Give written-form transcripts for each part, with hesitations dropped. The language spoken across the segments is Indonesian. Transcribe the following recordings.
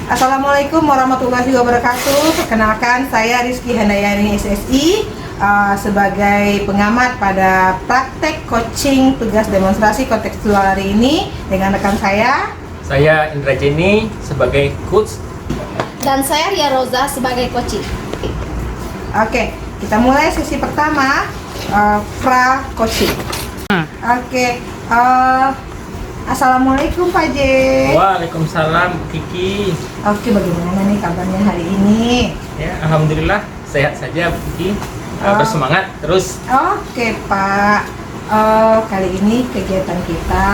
Assalamualaikum warahmatullahi wabarakatuh. Perkenalkan, saya Rizky Handayani SSI sebagai pengamat pada praktek coaching tugas demonstrasi kontekstual hari ini dengan rekan saya. Saya Indra Jenny sebagai coach. Dan saya Ria Roza sebagai coaching. Oke, kita mulai sesi pertama, pra coaching. Oke, Assalamualaikum Pak J. Waalaikumsalam Kiki. Oke, bagaimana nih kabarnya hari ini? Ya, alhamdulillah sehat saja Kiki. Bersemangat terus. Oke Pak, kali ini kegiatan kita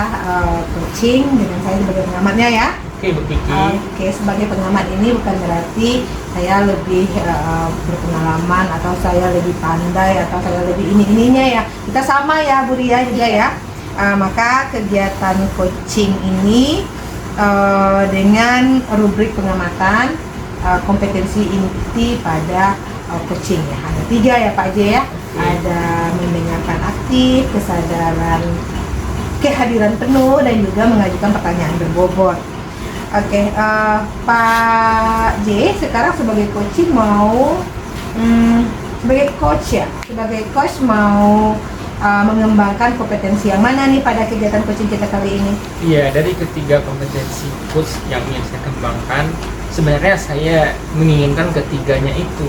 coaching dengan saya sebagai pengamatnya ya. Oke Bu Kiki. Oke, sebagai pengamat ini bukan berarti saya lebih berpengalaman atau saya lebih pandai atau saya lebih ininya ya. Kita sama ya Bu Ria juga ya. Maka kegiatan coaching ini dengan rubrik pengamatan kompetensi inti pada coaching ya. Ada 3 ya Pak J ya. Ada mendengarkan aktif, kesadaran kehadiran penuh, dan juga mengajukan pertanyaan berbobot. Oke, Pak J sekarang sebagai coaching mau sebagai coach ya, sebagai coach mau mengembangkan kompetensi yang mana nih pada kegiatan coaching kita kali ini? Iya, dari ketiga kompetensi coach yang ingin saya kembangkan, sebenarnya saya menginginkan ketiganya itu.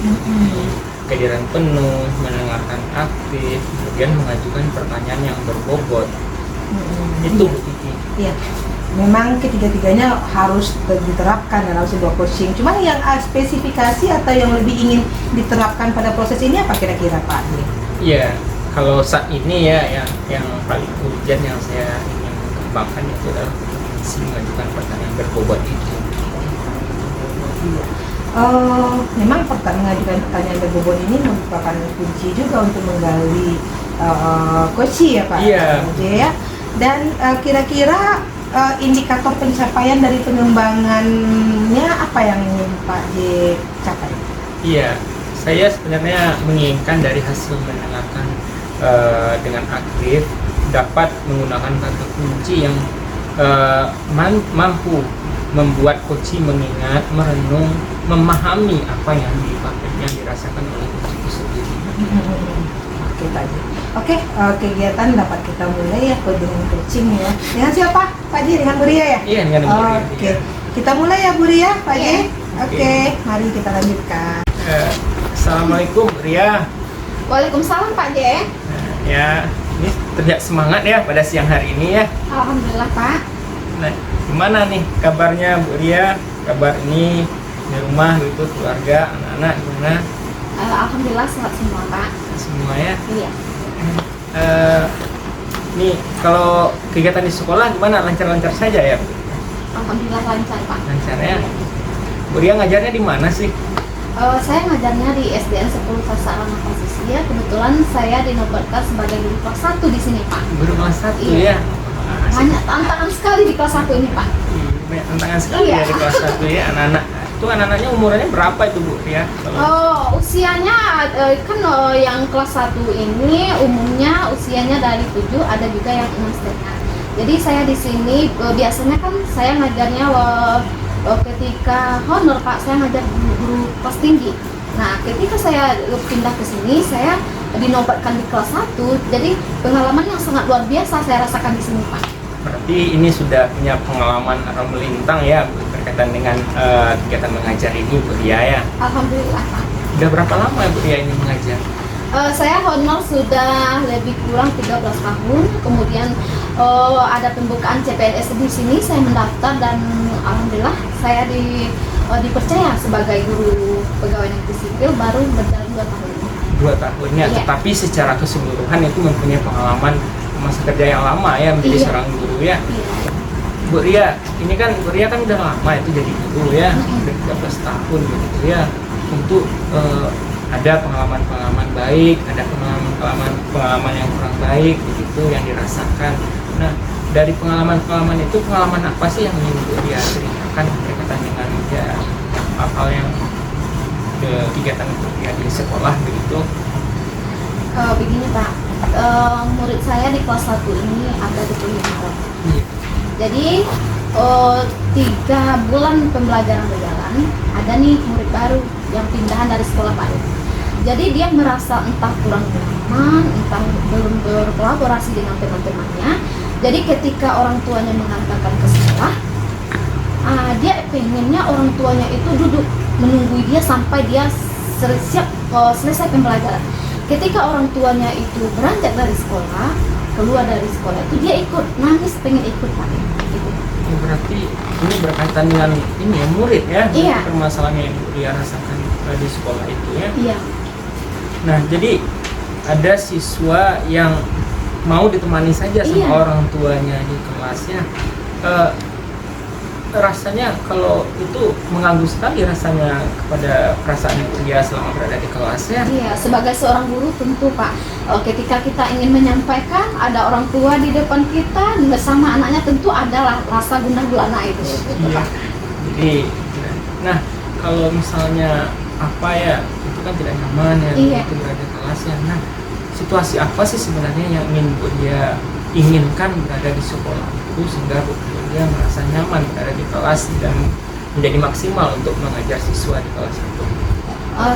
Kehadiran penuh, mendengarkan aktif, kemudian mengajukan pertanyaan yang berbobot. Itu Bu Kiki. Iya, memang ketiga-tiganya harus diterapkan dalam sebuah coaching. Cuman yang spesifikasi atau yang lebih ingin diterapkan pada proses ini apa kira-kira Pak? Iya, kalau saat ini ya yang paling urgent yang saya ingin kembangkan itu adalah kompetensi mengajukan pertanyaan berbobot itu. Iya. Memang mengajukan pertanyaan berbobot ini merupakan kunci juga untuk menggali coaching ya Pak? Iya. Ya. Dan kira-kira indikator pencapaian dari pengembangannya apa yang ingin Pak J capai? Iya, saya sebenarnya menginginkan dari hasil mendengarkan dengan aktif dapat menggunakan kata kunci yang mampu membuat coaching mengingat, merenung, memahami apa yang dirasakan oleh coach itu sendiri. Oke Pak J. Oke, kegiatan dapat kita mulai ya dengan coaching ya. Dengan siapa Pak J? Dengan Bu Ria ya? Iya, dengan Bu Ria. Oke, kita mulai ya Bu Ria, Pak J. Iya. Oke, mari kita lanjutkan. Assalamualaikum Ria. Waalaikumsalam Pak J. Ya, ini terlihat semangat ya pada siang hari ini ya. Alhamdulillah Pak. Nah, gimana nih kabarnya Bu Ria? Kabar ini di rumah gitu, keluarga, anak-anak gimana? Alhamdulillah sehat semua Pak. Semua ya. Iya. Nih kalau kegiatan di sekolah gimana? Lancar-lancar saja ya? Alhamdulillah lancar Pak. Lancar ya. Bu Ria ngajarnya di mana sih? Saya ngajarnya di SDN 10 Fasarana Pasisia. Kebetulan saya dinobatkan sebagai guru kelas 1 di sini Pak. Guru kelas 1 Iya. ya. Banyak tantangan sekali di kelas 1 ini Pak. Banyak tantangan sekali Iya. ya di kelas 1 ya. Anak-anak itu anak-anaknya umurnya berapa itu Bu Ria? Usianya kan yang kelas 1 ini umumnya usianya dari 7, ada juga yang 6,5. Jadi saya di sini biasanya kan saya ngajarnya ketika honor Pak, saya ngajar guru kelas tinggi. Nah, ketika saya pindah ke sini, saya dinobatkan di kelas 1. Jadi pengalaman yang sangat luar biasa saya rasakan di sini Pak. Berarti ini sudah punya pengalaman atau melintang ya berkaitan dengan kegiatan mengajar ini Bu Ria ya. Alhamdulillah Pak. Udah berapa lama Bu Ria ini mengajar? Saya honor sudah lebih kurang 13 tahun. Kemudian ada pembukaan CPNS di sini, saya mendaftar dan alhamdulillah saya dipercaya sebagai guru pegawai negeri sipil baru berjalan 2 tahun. 2 tahun ya, Iya. tetapi secara keseluruhan itu mempunyai pengalaman masa kerja yang lama ya menjadi Iya. seorang guru ya. Iya. Bu Ria, ini kan Bu Ria kan udah lama itu jadi guru ya, udah 13 tahun gitu ya. Tentu ada pengalaman-pengalaman baik, ada pengalaman yang kurang baik begitu yang dirasakan. Nah, dari pengalaman-pengalaman itu pengalaman apa sih yang ingin Bu Ria ceritakan berkaitan dengan ya hal yang kegiatan Bu Ria di sekolah begitu? Begini Pak, murid saya di kelas 1 ini ada 25 orang. Iya. Jadi 3 bulan pembelajaran berjalan. pelajaran, ada nih murid baru yang pindahan dari sekolah lain. Jadi dia merasa entah kurang nyaman, entah belum berkolaborasi dengan teman-temannya. Jadi ketika orang tuanya mengantarkan ke sekolah, dia pengennya orang tuanya itu duduk menunggu dia sampai dia selesai pembelajaran. Ketika orang tuanya itu beranjak dari sekolah, keluar dari sekolah itu dia ikut nangis, pengen ikut lagi. Gitu. Berarti ini berkaitan dengan ini ya, murid ya, Iya. permasalahan yang dia rasakan di sekolah itu ya. Iya. Nah, jadi ada siswa yang mau ditemani saja sama Iya. orang tuanya di kelasnya. Rasanya kalau itu mengganggu sekali rasanya kepada perasaan dia selama berada di kelasnya. Iya, sebagai seorang guru tentu Pak, ketika kita ingin menyampaikan ada orang tua di depan kita bersama anaknya, tentu adalah rasa gundah gulana itu. Iya. Jadi, nah kalau misalnya apa ya, itu kan tidak nyaman ya, Iya. itu berada di kelasnya. Nah, situasi apa sih sebenarnya yang ingin dia inginkan berada di sekolah itu sehingga dia merasa nyaman berada di kelas dan menjadi maksimal untuk mengajar siswa di kelas itu?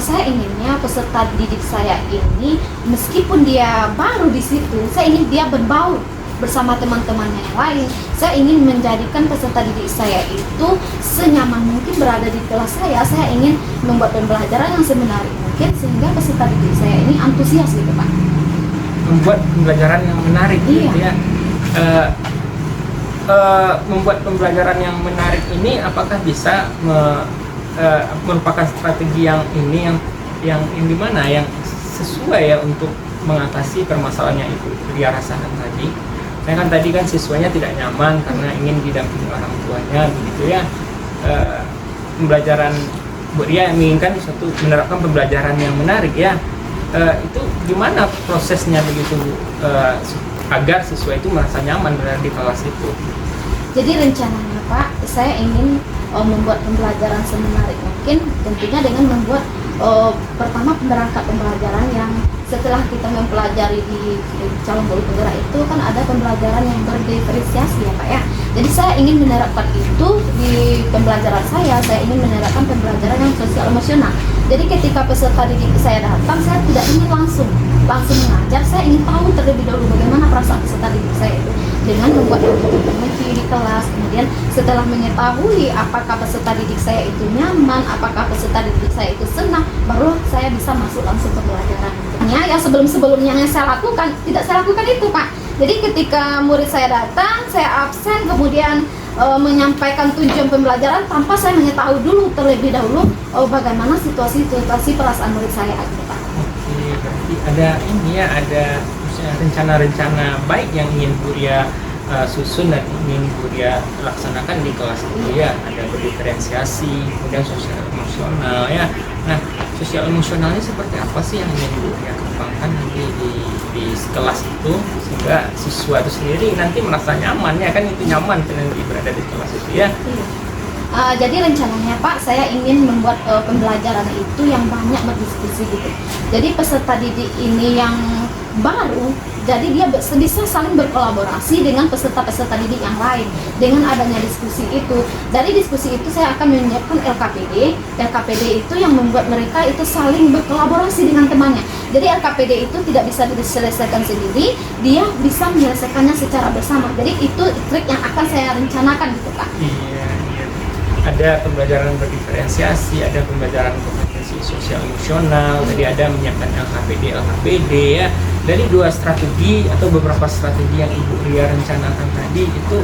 Saya inginnya peserta didik saya ini, meskipun dia baru di situ, saya ingin dia berbaur bersama teman-temannya yang lain. Saya ingin menjadikan peserta didik saya itu senyaman mungkin berada di kelas saya. Saya ingin membuat pembelajaran yang semenarik mungkin sehingga peserta didik saya ini antusias gitu Pak. Membuat pembelajaran yang menarik Iya. gitu ya. Membuat pembelajaran yang menarik ini apakah bisa merupakan strategi yang gimana yang sesuai ya untuk mengatasi permasalahan yang itu dia rasakan tadi. Saya kan tadi kan siswanya tidak nyaman karena ingin didampingi orang tuanya begitu ya. Pembelajaran Bu Ria menginginkan menerapkan pembelajaran yang menarik ya. Itu gimana prosesnya begitu agar siswa itu merasa nyaman berada di kelas itu? Jadi rencananya Pak, saya ingin membuat pembelajaran semenarik mungkin, tentunya dengan membuat pertama perangkat pembelajaran yang setelah kita mempelajari di calon guru penggerak itu kan ada pembelajaran yang berdiferensiasi ya Pak ya. Jadi saya ingin menerapkan itu di pembelajaran saya ingin menerapkan pembelajaran yang sosial emosional. Jadi ketika peserta didik saya datang, saya tidak ingin langsung mengajar, saya ingin tahu terlebih dahulu bagaimana perasaan peserta didik saya itu dengan membuat emoji di kelas. Kemudian setelah mengetahui apakah peserta didik saya itu nyaman, apakah peserta didik saya itu senang, baru saya bisa masuk langsung ke pembelajaran. Ya sebelum-sebelumnya yang saya lakukan, tidak saya lakukan itu Pak. Jadi ketika murid saya datang, saya absen, kemudian menyampaikan tujuan pembelajaran tanpa saya mengetahui dulu terlebih dahulu bagaimana situasi perasaan murid saya gitu Pak. Oke, berarti ada ini ya, ada misalnya rencana-rencana baik yang ingin Bu Ria susun dan ingin Bu Ria laksanakan di kelas itu ya. Ada berdiferensiasi, kemudian sosial emosional ya. Nah, sosial emosionalnya seperti apa sih yang ingin Bu Ria kembangkan nanti di kelas itu sehingga siswa itu sendiri nanti merasa nyaman ya, kan itu nyaman nanti berada di kelas itu ya. Iya. Jadi rencananya Pak, saya ingin membuat pembelajaran itu yang banyak berdiskusi gitu. Jadi peserta didik ini yang baru, jadi dia bisa saling berkolaborasi dengan peserta-peserta didik yang lain dengan adanya diskusi itu. Dari diskusi itu saya akan menyiapkan LKPD. LKPD itu yang membuat mereka itu saling berkolaborasi dengan temannya. Jadi LKPD itu tidak bisa diselesaikan sendiri, dia bisa menyelesaikannya secara bersama. Jadi itu trik yang akan saya rencanakan gitu Pak. Iya. Ada pembelajaran berdiferensiasi, ada pembelajaran kompetensi sosial emosional, tadi ada menyiapkan LKPD ya. Dari dua strategi atau beberapa strategi yang Ibu Ria rencanakan tadi, itu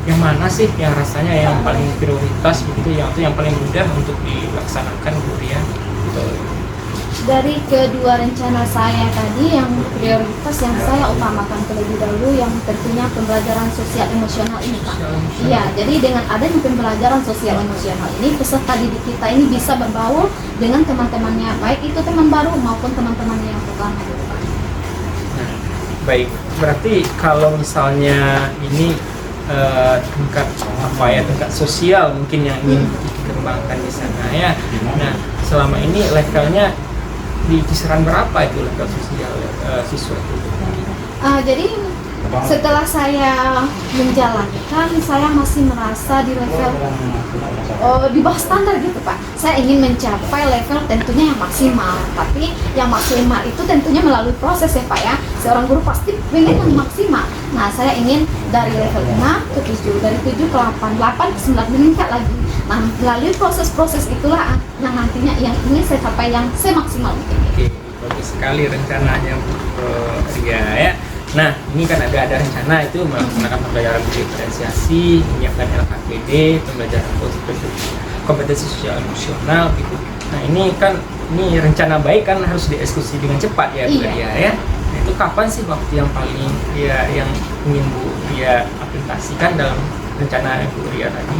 yang mana sih yang rasanya yang paling prioritas begitu, yang paling mudah untuk dilaksanakan Bu Ria? Dari kedua rencana saya tadi, yang prioritas yang saya utamakan terlebih dahulu yang tentunya pembelajaran sosial emosional ini Pak. Iya, jadi dengan adanya pembelajaran sosial emosional ini, peserta didik kita ini bisa berbaur dengan teman-temannya, baik itu teman baru maupun teman-temannya yang pertama gitu Pak. Nah, baik, berarti kalau misalnya ini tingkat sosial mungkin yang ingin dikembangkan di sana ya. Nah, selama ini levelnya di kisaran berapa itu level sosial siswa itu? Jadi setelah saya menjalankan, saya masih merasa di level di bawah standar gitu Pak. Saya ingin mencapai level tentunya yang maksimal, tapi yang maksimal itu tentunya melalui proses ya Pak ya. Seorang guru pasti ingin yang maksimal. Nah, saya ingin dari level 5 ke 7, dari 7 ke 8, 8 ke 9, meningkat lagi. Nah, melalui proses-proses itulah yang nantinya yang ingin saya capai yang semaksimal mungkin. Oke, bagus sekali rencananya Bu Ria ya. Nah, ini kan ada rencana itu melaksanakan pembelajaran diferensiasi, menyiapkan LKPD, pembelajaran kompetensi sosial emosional gitu. Nah, ini rencana baik kan harus dieksekusi dengan cepat ya Bu Ria ya. Nah, itu kapan sih waktu yang paling yang ingin Bu Ria aplikasikan dalam rencana Bu Ria tadi?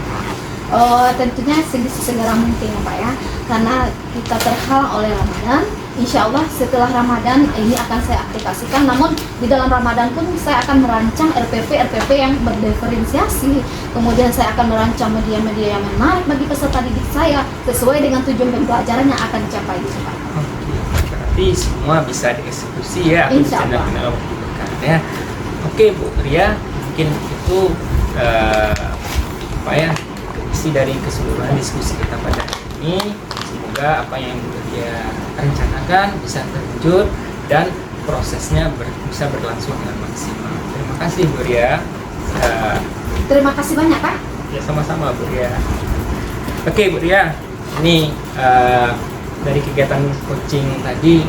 Tentunya segera mungkin ya Pak ya, karena kita terhalang oleh Ramadan. Insya Allah setelah Ramadan ini akan saya aplikasikan. Namun di dalam Ramadan pun saya akan merancang RPP yang berdiferensiasi. Kemudian saya akan merancang media-media yang menarik bagi peserta didik saya sesuai dengan tujuan pembelajaran yang akan dicapai di Pak. Berarti semua bisa dieksekusi ya. Insya Allah. Ya. Oke Bu Ria, mungkin itu apa ya? Isi dari keseluruhan diskusi kita pada hari ini. Semoga apa yang dia rencanakan bisa terwujud dan prosesnya bisa berlangsung dengan maksimal. Terima kasih Bu Ria. Terima kasih banyak Pak. Ya sama-sama Bu Ria. Oke Bu Ria, ini dari kegiatan coaching tadi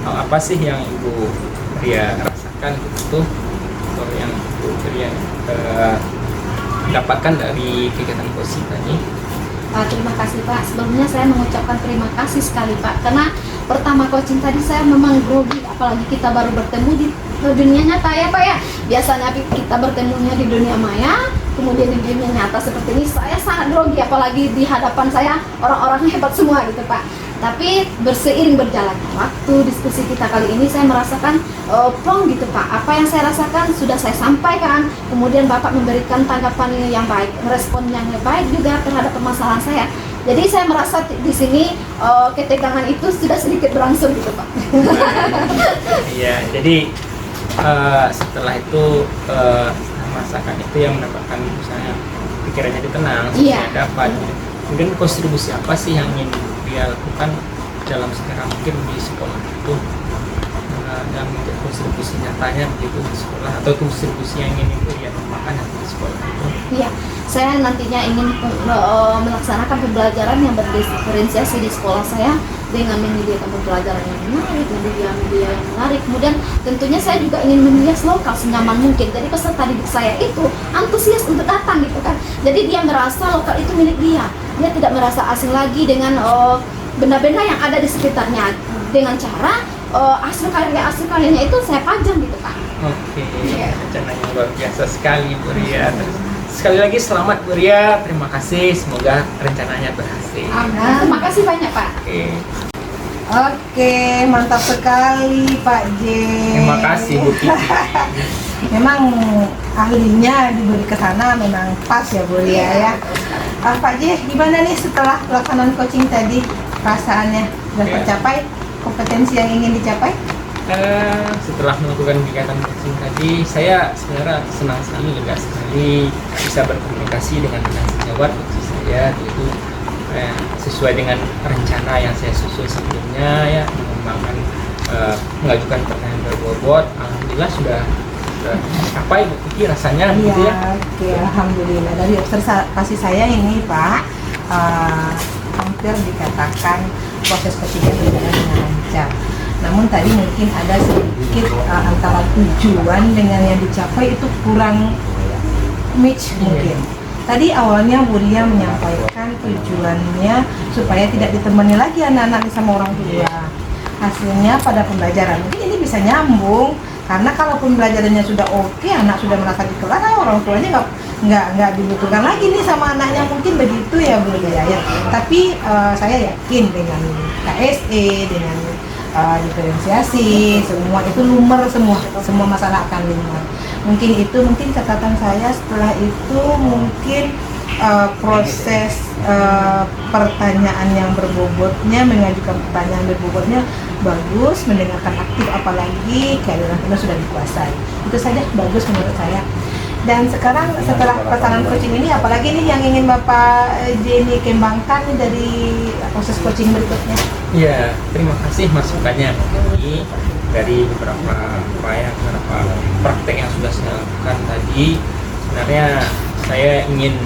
apa sih yang Ibu Ria rasakan gitu, atau yang Ibu Ria dapatkan dari kegiatan coaching tadi? Terima kasih Pak. Sebelumnya saya mengucapkan terima kasih sekali Pak, karena pertama coaching tadi saya memang grogi, apalagi kita baru bertemu di dunia nyata ya Pak ya. Biasanya kita bertemunya di dunia maya, kemudian di dunia nyata seperti ini saya sangat grogi, apalagi di hadapan saya orang-orang hebat semua gitu Pak. Tapi berseiring berjalannya waktu diskusi kita kali ini, saya merasakan plong gitu Pak. Apa yang saya rasakan sudah saya sampaikan. Kemudian Bapak memberikan tanggapan yang baik, respon yang baik juga terhadap permasalahan saya. Jadi saya merasa di sini ketegangan itu sudah sedikit berangsur gitu Pak. Iya, jadi setelah itu masakan itu yang mendapatkan misalnya pikirannya tenang, Iya. dapat. Kemudian kontribusi apa sih yang ingin dia lakukan dalam sekarang mungkin di sekolah itu, dan kontribusi nyatanya begitu di sekolah, atau kontribusi yang ingin dia lakukan di sekolah itu? Iya, saya nantinya ingin melaksanakan pembelajaran yang berdiferensiasi di sekolah saya dengan menyediakan pembelajaran yang menarik, media yang menarik. Kemudian tentunya saya juga ingin menghias lokal senyaman mungkin. Jadi peserta didik saya itu antusias untuk datang gitu kan. Jadi dia merasa lokal itu milik dia. Dia tidak merasa asing lagi dengan benda-benda yang ada di sekitarnya. Dengan cara hasil karyanya itu saya pajang gitu Pak. Oke, rencananya luar biasa sekali Bu Ria. Sekali lagi selamat Bu Ria, terima kasih, semoga rencananya berhasil. Terima kasih banyak Pak. Oke, mantap sekali Pak J. Terima kasih Bu Kiki. Memang ahlinya diberi ke sana memang pas ya Bu Ria ya. Pak J, gimana nih setelah pelaksanaan coaching tadi, perasaannya sudah tercapai kompetensi yang ingin dicapai? Setelah melakukan kegiatan coaching tadi, saya sebenarnya senang sekali, lega sekali bisa berkomunikasi dengan sejawat coach saya, yaitu sesuai dengan rencana yang saya susun sebelumnya ya, mengembangkan mengajukan pertanyaan berbobot. Alhamdulillah sudah tercapai Bu Kiki rasanya gitu ya. Oke, alhamdulillah. Dari observasi saya ini Pak, hampir dikatakan proses coaching berjalan dengan lancar. Namun tadi mungkin ada sedikit antara tujuan dengan yang dicapai itu kurang match mungkin. Tadi awalnya Bu Ria menyampaikan tujuannya supaya tidak ditemani lagi anak-anak sama orang tua. Hasilnya pada pembelajaran mungkin ini bisa nyambung, karena kalau pembelajarannya sudah oke, anak sudah merasa di kelas, orang tuanya nggak dibutuhkan lagi nih sama anaknya, mungkin begitu ya Bu Ria ya. Tapi saya yakin dengan KSE, dengan diferensiasi, semua itu lumer, semua masalah akan lumer. Mungkin catatan saya setelah itu mungkin proses pertanyaan yang berbobotnya, mengajukan pertanyaan berbobotnya bagus, mendengarkan aktif, apalagi kehadiran penuh sudah dikuasai. Itu saja bagus menurut saya. Dan sekarang setelah pasangan coaching ini, apalagi nih yang ingin Bapak Jenny kembangkan nih dari proses coaching berikutnya? Ya, terima kasih masukannya ini dari beberapa praktek yang sudah saya lakukan tadi. Sebenarnya saya ingin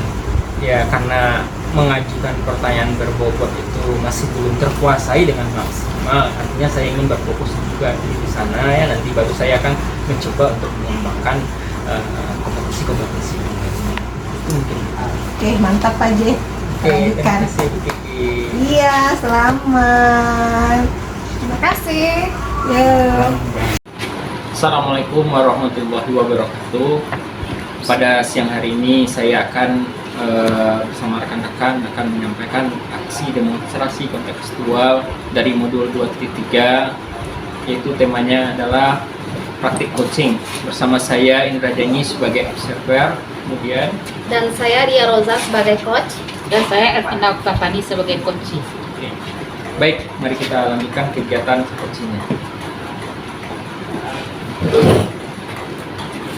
ya, karena mengajukan pertanyaan berbobot itu masih belum terkuasai dengan maksimal, artinya saya ingin berfokus juga di sana ya, nanti baru saya akan mencoba untuk mengembangkan kompetisi-kompetisi ini. Itu mungkin. Oke, mantap Pak J. Oke, terima Lanjutkan. kasih Bu Kiki. Iya, selamat. Terima kasih. Yuk. Assalamualaikum warahmatullahi wabarakatuh. Pada siang hari ini saya akan bersama rekan-rekan akan menyampaikan aksi demonstrasi kontekstual dari modul 2.3, yaitu temanya adalah praktik coaching. Bersama saya Indra Jani sebagai observer, kemudian Dan saya Ria Roza sebagai coach. Dan saya Ervina Oktavani sebagai coach. oke. Baik, mari kita lanjutkan kegiatan coachingnya.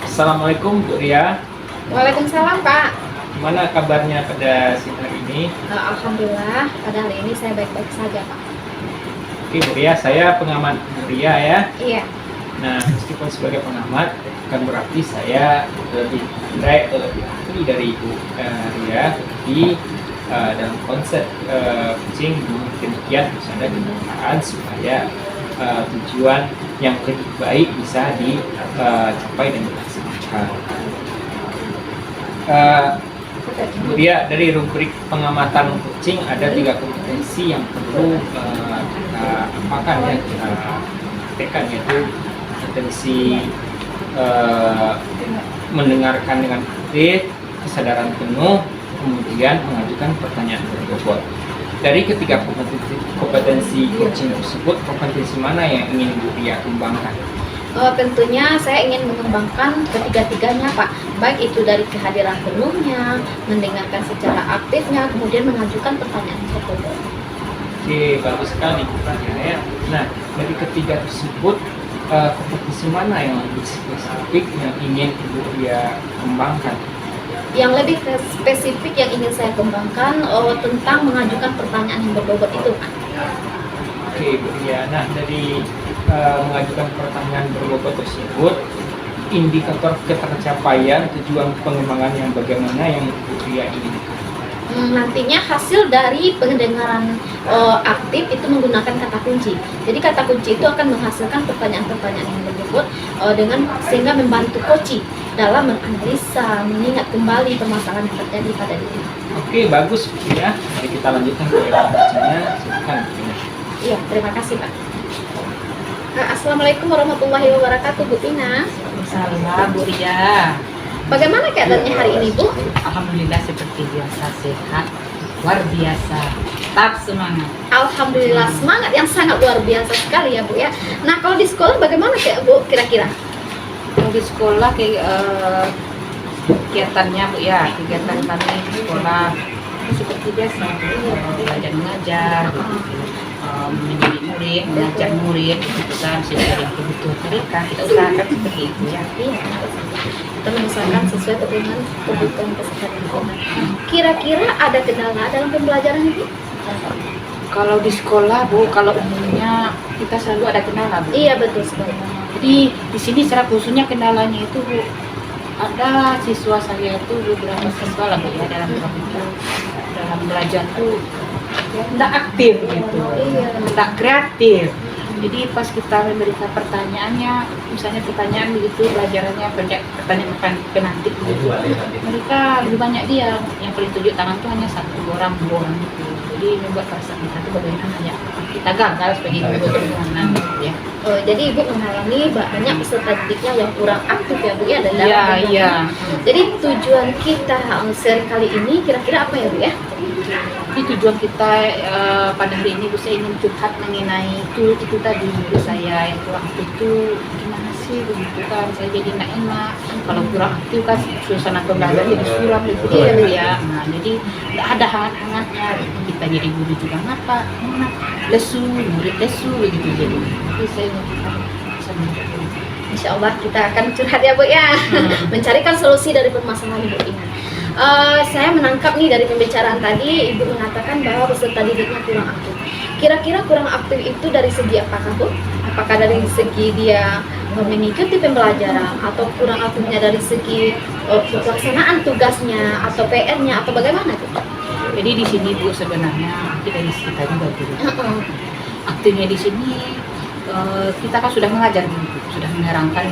Assalamualaikum Bu Ria, Waalaikumsalam Pak. gimana kabarnya pada siang hari ini? Alhamdulillah pada hari ini saya baik-baik saja Pak. Oke Bu Ria, saya pengamat Bu Ria ya. Iya. Nah, meskipun sebagai pengamat, bukan berarti saya lebih pandai atau lebih ahli dari Ibu Ria, tetapi dalam konsep coaching demikian harus ada keberkahan supaya tujuan yang lebih baik bisa dicapai dan dilaksanakan. Bu Ria, dari rubrik pengamatan coaching ada 3 kompetensi yang perlu kita apakan ya, kita praktekkan, yaitu kompetensi mendengarkan dengan aktif, kesadaran penuh, kemudian mengajukan pertanyaan berbobot. Dari ketiga kompetensi coaching tersebut, kompetensi mana yang ingin Bu Ria kembangkan? Tentunya saya ingin mengembangkan ketiga-tiganya Pak, baik itu dari kehadiran penuhnya, mendengarkan secara aktifnya, kemudian mengajukan pertanyaan berbobot. Oke, bagus sekali Bu Ria ya. Nah, dari ketiga tersebut, kompetensi mana yang lebih spesifik yang ingin Bu Ria kembangkan? Yang lebih spesifik yang ingin saya kembangkan tentang mengajukan pertanyaan yang berbobot itu Pak. Oke Bu Ria, nah dari mengajukan pertanyaan berbobot tersebut, indikator ketercapaian tujuan pengembangan yang bagaimana yang Bu Ria inginkan? Nantinya hasil dari pendengaran aktif itu menggunakan kata kunci. Jadi kata kunci itu akan menghasilkan pertanyaan-pertanyaan yang berbobot sehingga membantu coach dalam menganalisa, mengingat kembali permasalahan yang terjadi pada diri. Oke, bagus Bu Ria. Mari kita lanjutkan ke bacanya. Silakan Bu Ria. Iya, terima kasih Pak. Assalamualaikum warahmatullahi wabarakatuh Bu Tina. Salam Bu Ria. Bagaimana keadaannya hari ini Bu? Alhamdulillah seperti biasa, sehat, luar biasa, tetap semangat. Alhamdulillah semangat yang sangat luar biasa sekali ya Bu ya. Nah kalau di sekolah bagaimana kayak Bu kira-kira? Kalau di sekolah kegiatannya Bu ya, kegiatan kami di sekolah seperti biasa, belajar mengajar, mendidik murid, mengajar murid, itu kan sesuai dengan kebutuhan mereka. Kita usahakan seperti itu ya. Iya, kita mengusahakan sesuai dengan kebutuhan kesehatan kita. Kira-kira ada kendala dalam pembelajaran ini? Kalau di sekolah Bu, kalau umumnya kita selalu ada kendala Bu. Iya betul sekali. Jadi di sini secara khususnya kendalanya itu Bu, ada siswa saya itu beberapa siswa lah Bu ya dalam belajar tuh ya, tidak aktif gitu, tidak kreatif. Jadi pas kita memberikan pertanyaannya, misalnya pertanyaan begitu pelajarannya pertanyaan penanti begitu, mereka lebih banyak diam. Yang paling tunjuk tangan tuh hanya dua orang gitu. Jadi membuat perasaan kita tuh bagaimana ya kita gagal sebagai guru gimana gitu ya. Jadi Ibu mengalami banyak peserta didiknya yang kurang aktif ya Bu ya dalam Iya, belajar. iya. Jadi tujuan kita seri kali ini kira-kira apa ya Bu ya? Jadi tujuan kita pada hari ini Bu, saya ingin curhat mengenai itu tadi menurut saya yang kurang itu gimana sih diskusi begitu kan, saya jadi nggak enak. Kalau kurang aktif kan suasana pembelajaran jadi suram begitu ya. Nah jadi nggak ada hangat-hangatnya. Kita jadi guru juga ngapa, lesu, murid lesu begitu jadi. Jadi saya sama. Insya Allah kita akan curhat ya Bu ya, mencarikan solusi dari permasalahan Ibu ini. Saya menangkap nih dari pembicaraan tadi, Ibu mengatakan bahwa peserta didiknya kurang aktif. Kira-kira kurang aktif itu dari segi apakah Bu? Apakah dari segi dia mengikuti pembelajaran, atau kurang aktifnya dari segi pelaksanaan tugasnya atau PR-nya, atau bagaimana Bu? Jadi di sini Bu sebenarnya kita di kita juga Bu. Aktifnya di sini kita kan sudah mengajar gitu, sudah menerangkan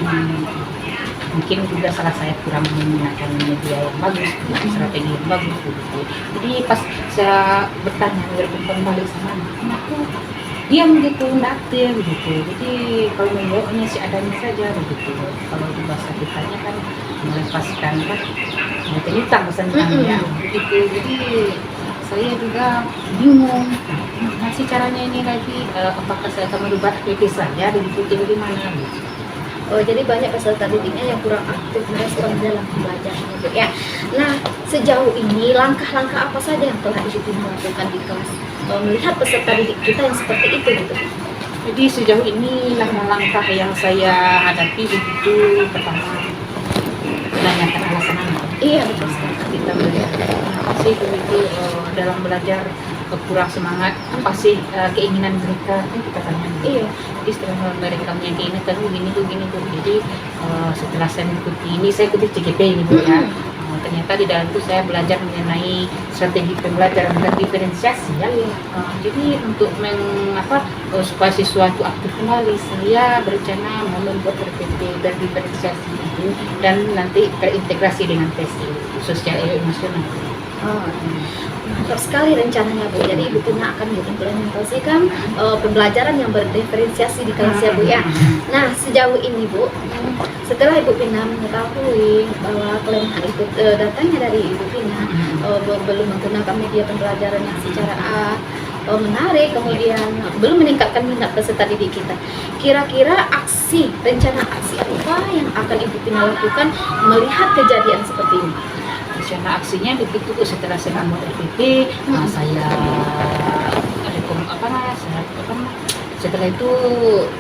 mungkin juga salah saya kurang menggunakan media yang bagus, strategi yang bagus begitu. Jadi pas saya bertanya kembali sama anakku, diam gitu, nggak aktif gitu. Jadi kalau menjawabnya sih adanya saja begitu. Kalau di bahasa kitanya kan melepaskan kan, cerita pesan-pesannya begitu. Jadi saya juga bingung. Nah, si caranya ini lagi, apakah saya akan merubah aktivitas saya begitu, jadi gimana gitu. Oh, jadi banyak peserta didiknya yang kurang aktif merespon dalam pembelajaran Bu ya. Nah, sejauh ini langkah-langkah apa saja yang telah Ibu lakukan di kelas melihat peserta didik kita yang seperti itu gitu? Jadi sejauh ini langkah-langkah yang saya hadapi begitu, pertama menanyakan alasan anak. Iya betul sekali. Kita melihat apa sih begitu dalam belajar kurang semangat, apa sih keinginan mereka, kita tanya. Iya. Jadi setelah mereka punya keinginan gini tuh. Jadi setelah saya mengikuti ini, saya ikuti CGP ini Bu ya. Ternyata di dalam itu saya belajar mengenai strategi pembelajaran dan diferensiasi ya. Jadi untuk supaya siswa itu aktif kembali, saya berencana mau membuat RPT dan diferensiasi itu dan nanti terintegrasi dengan tes sosial emosional. Mantap sekali rencananya Bu. Jadi Ibu Tina akan mengimplementasikan pembelajaran yang berdiferensiasi di kelas ya Bu ya. Nah sejauh ini Bu, setelah Ibu Tina mengetahui bahwa kelemahan itu datangnya dari Ibu Tina, belum menggunakan media pembelajaran yang secara menarik, kemudian belum meningkatkan minat peserta didik kita. Kira-kira rencana aksi apa yang akan Ibu Tina lakukan melihat kejadian seperti ini? Rencana aksinya begitu setelah saya membuat RPT, saya setelah itu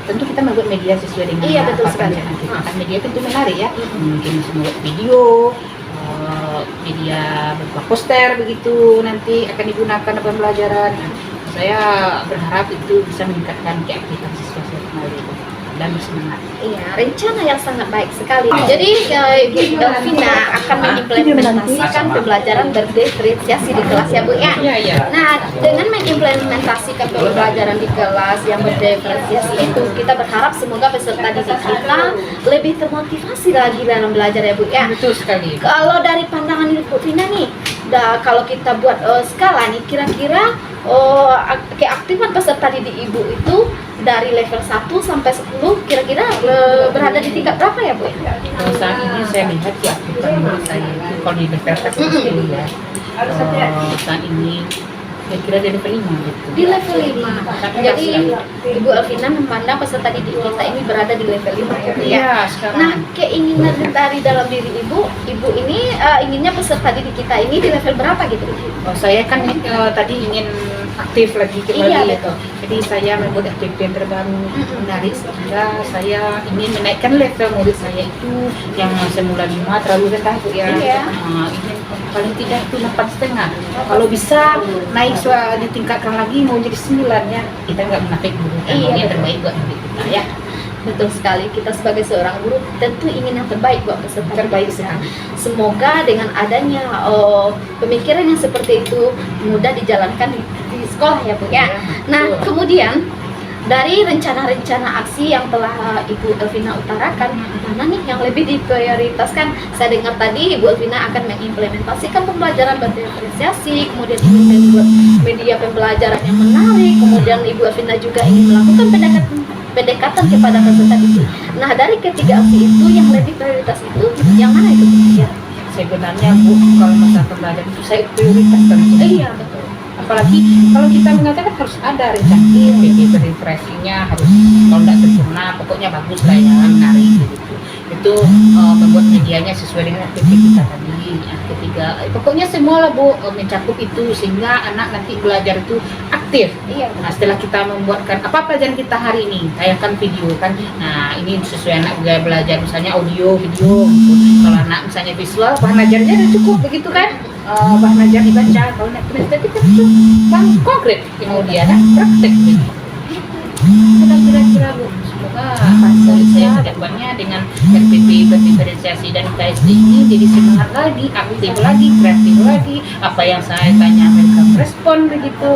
tentu kita membuat media sesuai dengan betul sekali. Kita media tentu menarik ya, mungkin membuat video, media berupa poster begitu nanti akan digunakan dalam pembelajaran. Saya berharap itu bisa meningkatkan keaktifan siswa kembali dan bersemangat. Iya, rencana yang sangat baik sekali. Jadi Ibu Elvina akan mengimplementasikan pembelajaran berdiferensiasi di kelas ya Bu ya. Iya. Nah, dengan mengimplementasikan pembelajaran di kelas yang berdiferensiasi itu, kita berharap semoga peserta didik kita lebih termotivasi lagi dalam belajar ya Bu ya. Betul sekali. Kalau dari pandangan Ibu Vina nih, kalau kita buat skala nih, kira-kira keaktifan peserta didik Ibu itu dari level 1 sampai 10 kira-kira berada di tingkat berapa ya Bu? Kalau saat ini saya lihat keaktifan menurut saya itu kalau di level 1 ya. Saat ini kira-kira di level 5 gitu. Di level 5. Jadi Ibu Elvina memandang peserta didik kita ini berada di level 5 ya Bu ya. Iya, sekarang. Nah, keinginan dari dalam diri Ibu ini inginnya peserta didik kita ini di level berapa gitu? Saya kan tadi ingin aktif lagi kembali. Iya, betul. Jadi saya membuat aktivitas yang terbaru menarik sehingga saya ingin menaikkan level murid saya itu yang semula 5 terlalu rendah Bu ya. Iya. Ingin paling tidak itu 8,5. Kalau bisa naik ditingkatkan lagi mau jadi 9 ya. Kita nggak menafik guru kan Iya, yang betul. terbaik buat murid kita ya. Betul sekali, kita sebagai seorang guru tentu ingin yang terbaik buat peserta Terbaik kita. Semoga dengan adanya pemikiran yang seperti itu mudah dijalankan di sekolah ya Bu ya. Nah kemudian dari rencana-rencana aksi yang telah Ibu Elvina utarakan, mana nih yang lebih diprioritaskan? Saya dengar tadi Ibu Elvina akan mengimplementasikan pembelajaran berdiferensiasi, kemudian ingin membuat media pembelajaran yang menarik, kemudian Ibu Elvina juga ingin melakukan pendekatan kepada peserta didik. Nah dari ketiga aksi itu yang lebih prioritas itu yang mana itu? Ya. Sebenarnya Bu, kalau masa pembelajaran itu saya prioritaskan. Iya betul. Apalagi kalau kita mengatakan harus ada rencana refreshingnya, harus kalau tidak sempurna pokoknya bagus lah ya, menarik gitu. Itu membuat medianya sesuai dengan aktivitas kita tadi. Yang ketiga, pokoknya semua lah Bu, mencakup itu sehingga anak nanti belajar itu aktif. Iya. Nah, setelah kita membuatkan apa pelajaran kita hari ini, tayangkan video kan. Nah, ini sesuai anak gaya belajar, misalnya audio, video. Kalau anak misalnya visual, bahan ajarnya udah cukup begitu kan. Bahan ajar dibaca, kalau anak kinestetik kan itu bang konkret, kemudian praktek gitu. Sudah kira-kira Bu, semoga hasil saya kedepannya dengan RPP berdiferensiasi dan KSD ini jadi semangat lagi, aktif lagi, kreatif lagi. Apa yang saya tanya mereka respon begitu.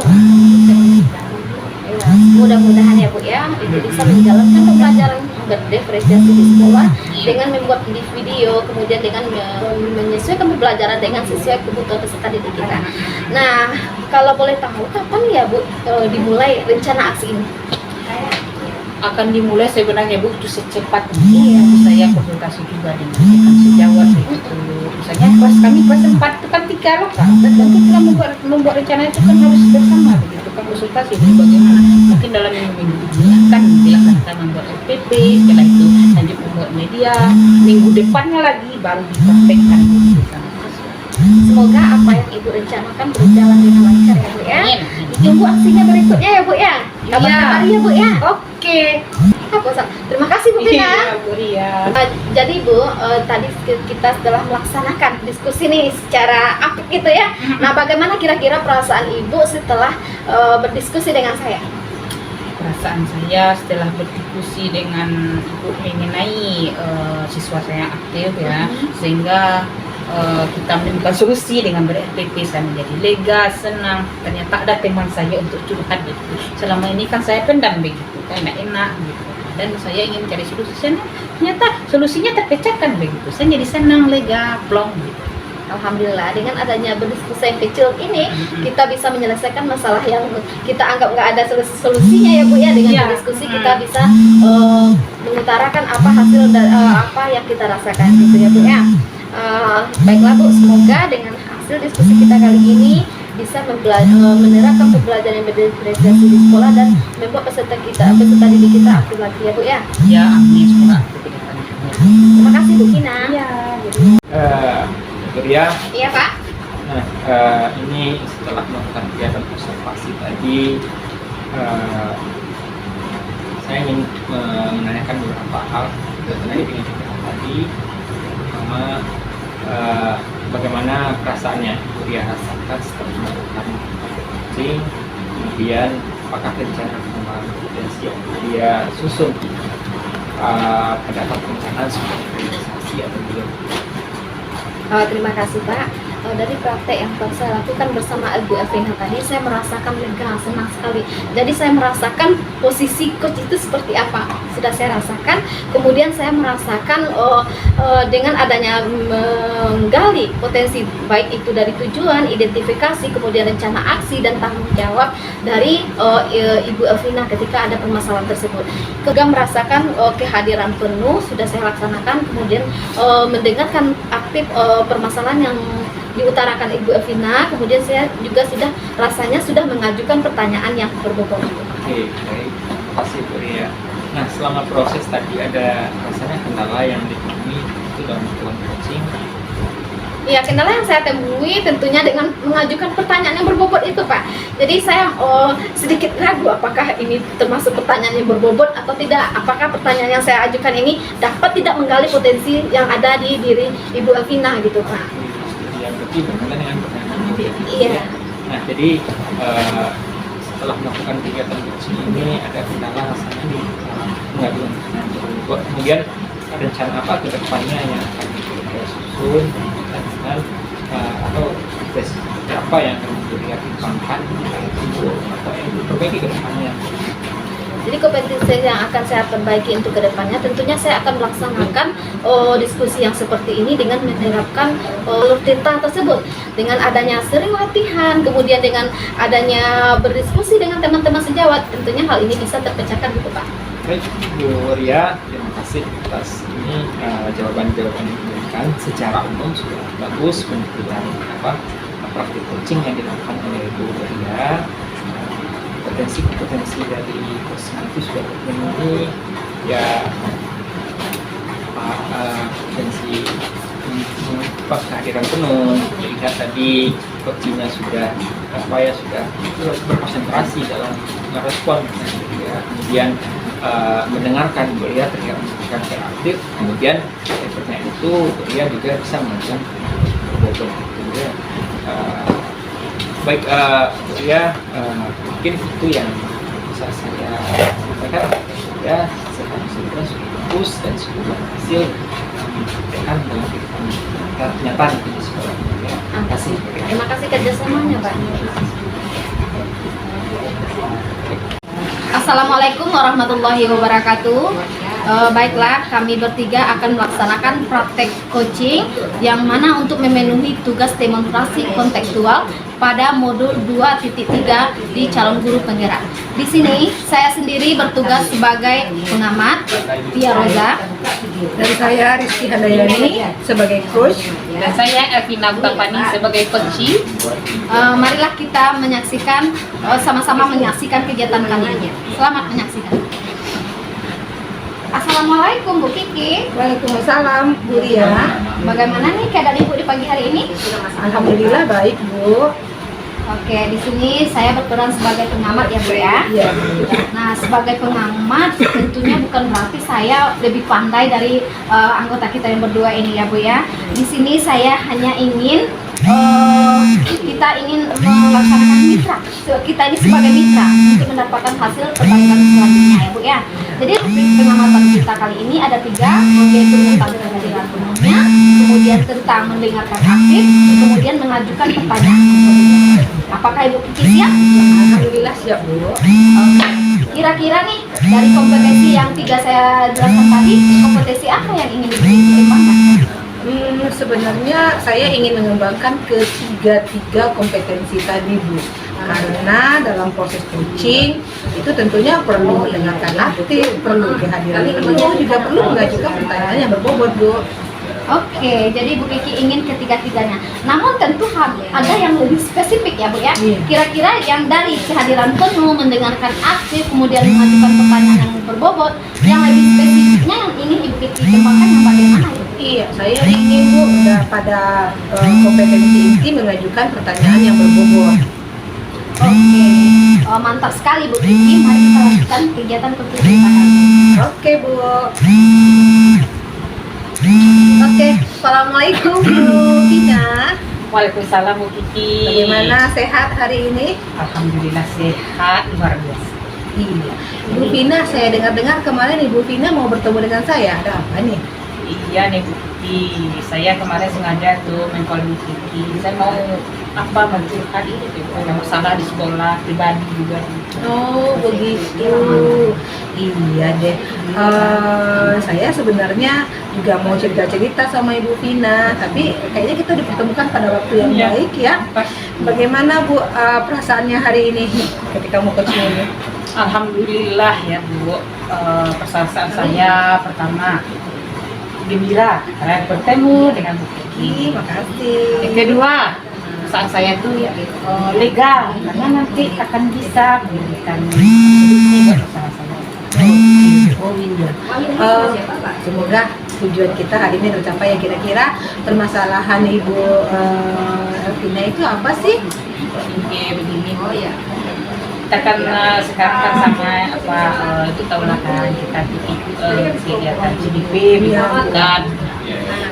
Ya, mudah-mudahan ya Bu ya, itu bisa menjalankan pembelajaran berdiferensiasi di sekolah dengan membuat video, kemudian dengan menyesuaikan pembelajaran dengan sesuai kebutuhan peserta didik kita. Nah, kalau boleh tahu kapan ya Bu dimulai rencana aksi ini? Akan dimulai sebenarnya Bu itu secepatnya. Saya konsultasi juga dengan rekan sejawat gitu. Misalnya kelas 4 itu kan 3 lokal dan kita membuat rencana itu kan harus bersama begitu kan, konsultasi dari bagaimana mungkin dalam minggu kan kita membuat RPP, setelah itu lanjut membuat media, minggu depannya lagi baru dipraktekkan gitu kan. Semoga apa yang Ibu rencanakan berjalan dengan lancar ya Bu ya. Ditunggu aksinya berikutnya ya Bu ya. Kabar-kabari ya Bu ya. Oke. Terima kasih Bu Vina. Iya, Bu Ria. Jadi Bu, tadi kita setelah melaksanakan diskusi nih secara aktif gitu ya. Nah, bagaimana kira-kira perasaan Ibu setelah berdiskusi dengan saya? Perasaan saya setelah berdiskusi dengan Ibu mengenai siswa saya aktif ya, sehingga kita menemukan solusi dengan ber-RPP, saya menjadi lega, senang. Ternyata ada teman saya untuk curhat gitu. Selama ini kan saya pendam begitu, kan enak gitu. Dan saya ingin cari solusi sana, ternyata solusinya terpecahkan begitu. Saya jadi senang, lega, plong gitu. Alhamdulillah, dengan adanya berdiskusi yang kecil ini kita bisa menyelesaikan masalah yang kita anggap nggak ada solusinya ya Bu ya. Dengan berdiskusi kita bisa mengutarakan apa hasil apa yang kita rasakan gitu ya Bu ya. Baiklah Bu, semoga dengan hasil diskusi kita kali ini bisa menerapkan pembelajaran yang berdiferensiasi di sekolah dan membuat peserta didik kita aktif lagi ya Bu ya. Ya, amin, semoga aktif ke depannya. Terima kasih Bu Kina. Bu Ria. Iya Pak. Nah, ini setelah melakukan kegiatan observasi tadi, saya ingin menanyakan beberapa hal terkait dengan kegiatan tadi. Pertama, bagaimana perasaannya Bu Ria rasakan setelah melakukan coaching, kemudian apakah rencana pengembangan kompetensi yang Bu Ria susun pada perencanaan seperti realisasi atau belum? Terima kasih Pak. Dari praktek yang telah saya lakukan bersama Ibu Elvina tadi, saya merasakan lega, senang sekali. Jadi saya merasakan posisi coach itu seperti apa, sudah saya rasakan. Kemudian saya merasakan dengan adanya menggali potensi baik itu dari tujuan, identifikasi, kemudian rencana aksi dan tanggung jawab dari Ibu Elvina ketika ada permasalahan tersebut. Juga merasakan kehadiran penuh sudah saya laksanakan, kemudian mendengarkan aktif permasalahan yang diutarakan Ibu Elvina, kemudian saya juga rasanya sudah mengajukan pertanyaan yang berbobot. Oke, baik, terima kasih Bu Ria. Nah, selama proses tadi ada rasanya kendala yang ditemui itu dalam melakukan coaching? Ya, kendala yang saya temui tentunya dengan mengajukan pertanyaan yang berbobot itu Pak. Jadi saya sedikit ragu apakah ini termasuk pertanyaan yang berbobot atau tidak. Apakah pertanyaan yang saya ajukan ini dapat tidak menggali potensi yang ada di diri Ibu Elvina gitu Pak. Yang berarti berkaitan dengan pertanyaan tadi. Iya. Nah, jadi setelah melakukan kegiatan coaching ini ada kendala rasanya di pengaduan pertanyaan berbobot. Kemudian rencana apa ke depannya yang akan kita susun dengan atau apa yang akan kita kembangkan atau yang diperbaiki ke depannya. Jadi kompetensi yang akan saya perbaiki untuk kedepannya tentunya saya akan melaksanakan diskusi yang seperti ini dengan menerapkan Lurtita tersebut. Dengan adanya sering latihan, kemudian dengan adanya berdiskusi dengan teman-teman sejawat, tentunya hal ini bisa terpecahkan gitu Pak. Baik, Bu Ria, terima kasih atas jawaban-jawaban yang diberikan secara umum sudah bagus, penjelasan praktik coaching yang dilakukan oleh Bu Ria. Potensi dari coaching itu sudah terpenuhi ya, potensi pas kehadiran penuh. Lihat tadi coachingnya sudah sudah berkonsentrasi dalam merespon ya. Kemudian mendengarkan Bu Ria terlihat memberikan aktif, kemudian dari pertanyaan itu Bu Ria juga bisa mengajukan berbobot gitu ya. Baik Bu Ria, mungkin itu yang bisa saya sampaikan ya. Sekarang sudah bagus dan sudah berhasil memberikan dalam kenyataan di sekolah ya. Terima kasih. Terima kasih kerjasamanya Pak. Assalamualaikum warahmatullahi wabarakatuh. Baiklah, kami bertiga akan melaksanakan praktek coaching yang mana untuk memenuhi tugas demonstrasi kontekstual pada modul 2.3 di calon guru penggerak. Di sini saya sendiri bertugas sebagai pengamat, Tia Roza, Dan saya Rizky Handayani sebagai coach. Dan saya Elvina Utapani sebagai coaching. marilah kita menyaksikan sama-sama menyaksikan kegiatan kali ini. Selamat menyaksikan. Assalamualaikum Bu Kiki. Waalaikumsalam Bu Ria. Bagaimana nih keadaan Ibu di pagi hari ini? Alhamdulillah baik Bu. Oke, di sini saya berperan sebagai pengamat ya Bu ya. Iya. Nah, sebagai pengamat tentunya bukan berarti saya lebih pandai dari anggota kita yang berdua ini ya Bu ya. Di sini saya hanya ingin kita ingin melaksanakan mitra. Kita ini sebagai mitra untuk mendapatkan hasil perbaikan selanjutnya ya Bu ya. Jadi pengamatan kita kali ini ada 3, yaitu tentang kehadiran penuhnya, kemudian tentang mendengarkan aktif, kemudian mengajukan pertanyaan. Apakah Ibu Kiki siap? Alhamdulillah siap Bu. Kira-kira nih dari kompetensi yang 3 saya jelaskan tadi, kompetensi apa yang ingin Ibu Kiki kembangkan? Sebenarnya saya ingin mengembangkan ketiga kompetensi tadi Bu. Karena dalam proses coaching itu tentunya perlu mendengarkan aktif, perlu kehadiran penuh, juga perlu mengajukan pertanyaan yang berbobot Bu. Oke, jadi Bu Kiki ingin ketiga-tiganya. Namun tentu ada yang lebih spesifik ya Bu ya. Iya. Kira-kira yang dari kehadiran penuh, mendengarkan aktif, kemudian mengajukan pertanyaan yang berbobot, yang lebih spesifiknya yang ingin Ibu Kiki kembangkan yang bagaimana ya? Iya, saya ingin Bu pada kompetensi inti mengajukan pertanyaan yang berbobot. Oke, mantap sekali Bu Kiki. Mari kita lakukan kegiatan pertunjukan. Oke Bu. Oke, assalamualaikum Bu Vina. Waalaikumsalam Bu Kiki. Bagaimana sehat hari ini? Alhamdulillah sehat luar biasa. Iya. Bu Vina, saya dengar-dengar kemarin Ibu Vina mau bertemu dengan saya. Ada apa nih? Iya nih Bu Kiki, saya kemarin sengaja tuh mengcall Bu Kiki. Saya mau mencurhat itu ada masalah di sekolah pribadi juga. Oh begitu. Iya deh. Saya sebenarnya juga mau cerita-cerita sama Ibu Vina, tapi kayaknya kita dipertemukan pada waktu yang Iya. baik ya. Bagaimana Bu perasaannya hari ini ketika mau coaching ini? Alhamdulillah ya Bu, perasaan saya pertama gembira karena bertemu dengan Bu Kiki. Makasih. Yang kedua, perasaan saya tuh lega karena nanti akan bisa memberikan solusi buat masalah saya. Oh iya. Semoga tujuan kita hari ini tercapai ya. Kira-kira permasalahan Ibu Elvina itu apa sih? Oke, begini. Oh ya. Kita kan sekarang kan sama itu tahulah kan kita kegiatan CGP dan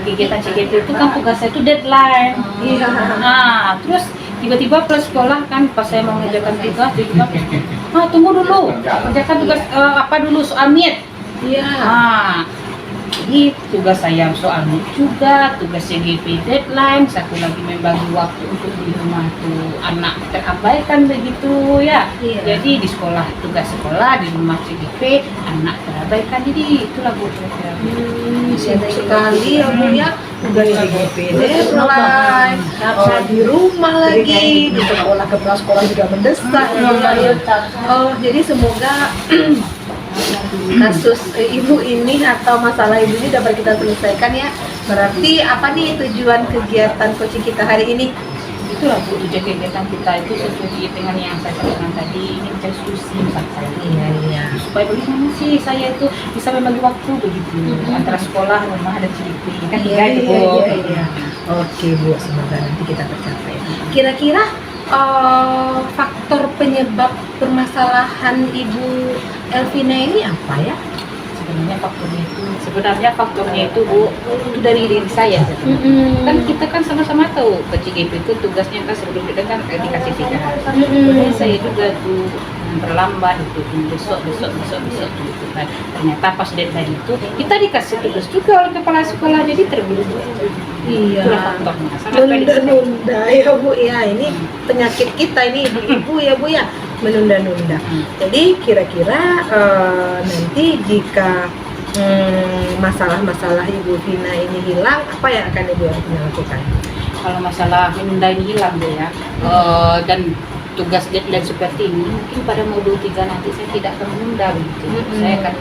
kegiatan CGP itu kan tugasnya itu deadline. Iya. Nah, terus tiba-tiba plus sekolah kan pas saya mau mengerjakan tugas tiba-tiba tunggu dulu, kerjakan tugas apa dulu soal MIT. Iya. Jadi tugas saya soal MIT juga, tugas CGP deadline, satu lagi membagi waktu untuk di rumah tuh anak terabaikan begitu ya. Iya. Jadi di sekolah tugas sekolah, di rumah CGP anak terabaikan. Jadi itulah Bu. Sibuk sekali ya Bu ya. Udah di CGP deadline, di rumah lagi, di sekolah kepala sekolah juga mendesak. Jadi semoga kasus ibu ini atau masalah ibu ini dapat kita selesaikan ya. Berarti apa nih tujuan kegiatan coaching kita hari ini? itulah Bu, tujuan kegiatan kita itu sesuai dengan yang saya sampaikan tadi, ini mencari solusi masalah saya. Iya. Supaya bagaimana sih saya itu bisa membagi waktu begitu antara sekolah, rumah dan cerita kan tiga itu Bu. Iya. Oke Bu, semoga nanti kita tercapai. Kira-kira faktor penyebab permasalahan Ibu Elvina ini apa ya? Sebenarnya faktornya itu Bu, itu dari diri saya. Kan kita kan sama-sama tahu PCGP itu tugasnya kan sebelum kita kan dikasih tiga. Kemudian saya juga tuh berlambat itu besok gitu kan. Ternyata pas deadline itu kita dikasih tugas juga oleh kepala sekolah, jadi terburu-buru. Iya. Itulah faktornya. Sangat Menunda-nunda ya Bu ya, ini penyakit kita ini ibu ya Bu ya, menunda-nunda. Jadi kira-kira nanti jika masalah-masalah Ibu Vina ini hilang, apa yang akan Ibu Elvina lakukan? Kalau masalah menunda ini hilang Bu ya, dan tugas deadline seperti ini mungkin pada modul 3 nanti saya tidak akan menunda begitu. Saya akan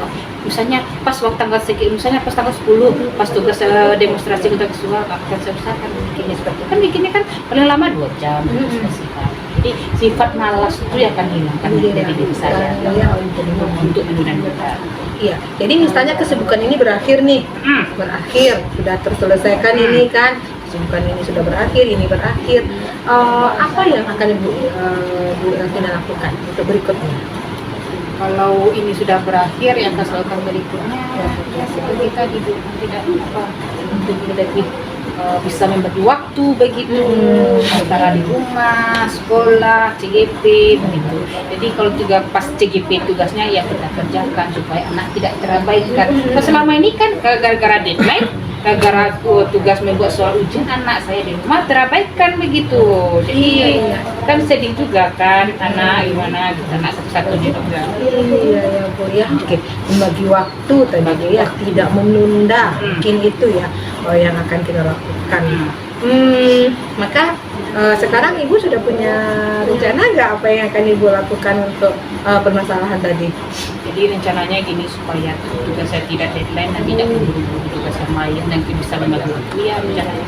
misalnya pas waktu tanggal sekian, misalnya pas tanggal 10 pas tugas demonstrasi kota visual akan saya usahakan bikinnya seperti itu. Kan bikinnya kan paling lama 2 jam demonstrasikan. Jadi sifat malas itu yang akan hilang kan dari diri saya untuk menunda-nunda. Iya, jadi misalnya kesibukan ini berakhir nih, berakhir, sudah terselesaikan ini kan, kesibukan ini sudah berakhir, ini berakhir. Apa yang akan Ibu Elvina lakukan untuk berikutnya? Kalau ini sudah berakhir, yang akan saya lakukan berikutnya ya seperti tadi Bu, tidak apa untuk lebih bisa membagi waktu begitu antara di rumah, sekolah, CGP begitu. Jadi kalau juga pas CGP tugasnya ya kita kerjakan supaya anak tidak terabaikan. Nah, selama ini kan gara-gara deadline, gara-gara tugas membuat soal ujian, anak saya di rumah terabaikan begitu. Jadi kan sedih juga kan anak gimana gitu, anak satu-satunya juga. Iya ya Bu ya, oke, membagi waktu tadi ya, tidak menunda, mungkin itu ya yang akan kita lakukan. Maka sekarang Ibu sudah punya rencana nggak apa yang akan Ibu lakukan untuk permasalahan tadi? Jadi rencananya gini, supaya tugas saya tidak deadline dan tidak buru-buru tugas yang lain dan bisa membagi waktu ya, rencananya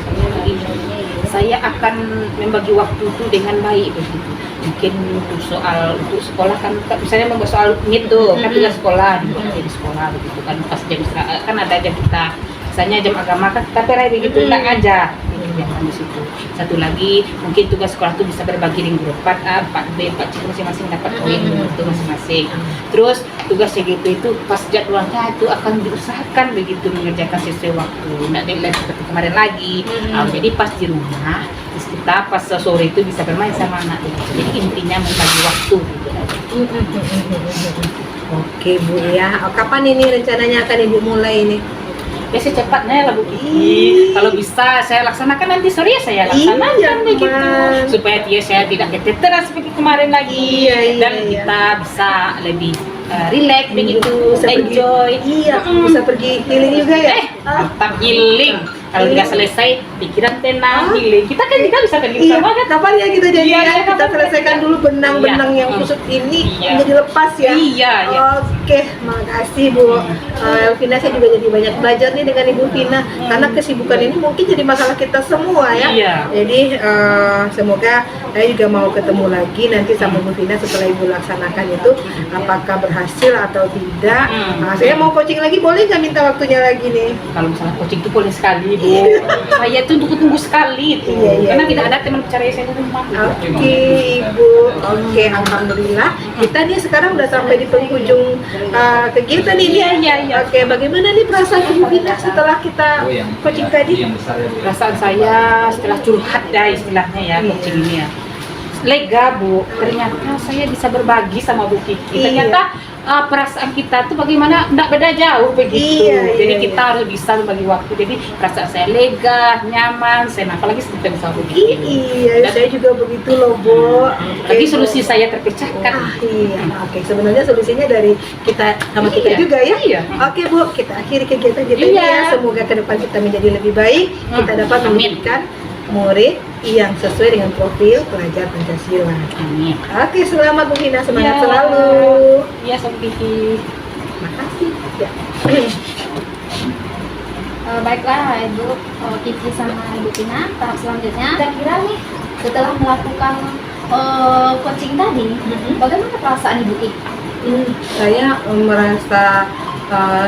saya akan membagi waktu itu dengan baik begitu. Mungkin untuk sekolah kan misalnya membuat soal NIT tuh kan tugas sekolah dibuat di sekolah begitu kan, pas jam kan ada jam kita misalnya jam agama kan kita perai begitu nggak ngajar di situ. Satu lagi mungkin tugas sekolah itu bisa berbagi di grup 4A, 4B, 4C masing-masing dapat poin itu masing-masing. Terus tugas CGP itu pas jadwalnya itu akan diusahakan begitu mengerjakan sesuai waktu, nggak deadline seperti kemarin lagi. Jadi pas di rumah terus kita pas sore itu bisa bermain sama anak. Jadi intinya membagi waktu gitu. Oke Bu ya, kapan ini rencananya akan Ibu mulai ini? Ya secepatnya lah Bu Kiki. Kalau bisa saya laksanakan nanti sore ya saya laksanakan begitu. Supaya dia saya tidak keteteran seperti kemarin lagi. Dan kita bisa lebih relax begitu, enjoy. Bisa pergi healing juga ya? Mantap healing. Kalau tidak selesai, pikiran tenang, healing. Kita kan juga bisa pergi bersama kan? Kapan ya kita jadi ya? Kita selesaikan dulu benang-benang yang kusut ini menjadi lepas ya? Iya. Oke, makasih Bu Elvina. Saya juga jadi banyak belajar nih dengan Ibu Vina. Karena kesibukan ini mungkin jadi masalah kita semua ya. Jadi semoga saya juga mau ketemu lagi nanti sama Bu Vina setelah Ibu laksanakan itu. Apakah berhasil atau tidak. Saya mau coaching lagi, boleh nggak minta waktunya lagi nih? Kalau misalnya coaching itu boleh sekali Bu. Saya itu tunggu sekali itu. Karena tidak ada teman percaya saya di rumah. Oke Ibu. Oke, alhamdulillah. Kita nih sekarang udah sampai di penghujung kegiatan ini. Oke, bagaimana nih perasaan Ibu Vina setelah kita coaching tadi? Perasaan saya setelah curhat ya istilahnya ya coaching ini ya, lega Bu. Ternyata saya bisa berbagi sama Bu Kiki. Ternyata perasaan kita tuh bagaimana enggak beda jauh begitu. Jadi kita harus bisa membagi waktu. Jadi perasaan saya lega, nyaman, senang. Apalagi seperti sama Bu Kiki. Saya juga begitu loh Bu. Tapi solusi saya terpecahkan. Oke, sebenarnya solusinya dari kita sama kita juga ya. Oke Bu, kita akhiri kegiatan kita ini ya. Semoga ke depan kita menjadi lebih baik. Kita dapat memberikan murid yang sesuai dengan profil pelajar Pancasila. Amin. Oke, selamat Bu Vina, semangat selalu. Iya, Sob Kiki. Makasih. Ya. Baiklah Ibu Kiki sama Ibu Vina, tahap selanjutnya kira-kira nih setelah melakukan coaching tadi, bagaimana perasaan Ibu Kiki? Saya merasa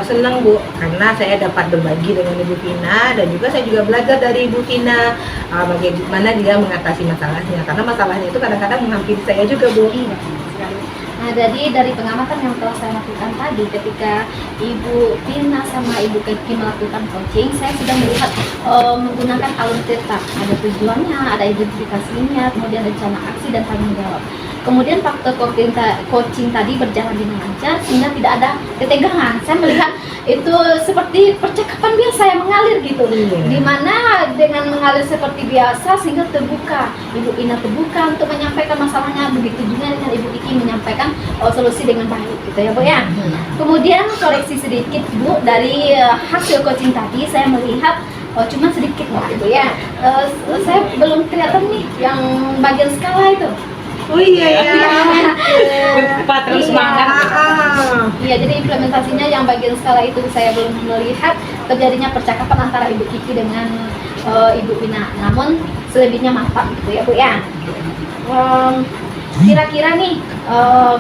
senang Bu, karena saya dapat berbagi dengan Ibu Vina, dan juga saya juga belajar dari Ibu Vina bagaimana dia mengatasi masalahnya, karena masalahnya itu kadang-kadang menghampiri saya juga Bu. Iya, sekali. Nah, jadi dari pengamatan yang telah saya lakukan tadi, ketika Ibu Vina sama Ibu Kiki melakukan coaching, saya sudah melihat menggunakan alur cerita. Ada tujuannya, ada identifikasinya, kemudian rencana aksi dan tanggung jawab. Kemudian faktor coaching tadi berjalan dengan lancar sehingga tidak ada ketegangan. Saya melihat itu seperti percakapan biasa yang mengalir gitu. Dimana dengan mengalir seperti biasa sehingga terbuka. Ibu Ina terbuka untuk menyampaikan masalahnya, begitu juga dengan Ibu Kiki menyampaikan solusi dengan baik gitu ya Bu ya. Kemudian koreksi sedikit Bu dari hasil coaching tadi, saya melihat cuma sedikit lah Ibu ya. Saya belum kelihatan nih yang bagian skala itu. Oh iya ya. Cepat terus semangat. Iya, jadi implementasinya yang bagian skala itu saya belum melihat terjadinya percakapan antara Ibu Kiki dengan Ibu Vina. Namun selebihnya mantap gitu ya Bu ya. Kira-kira nih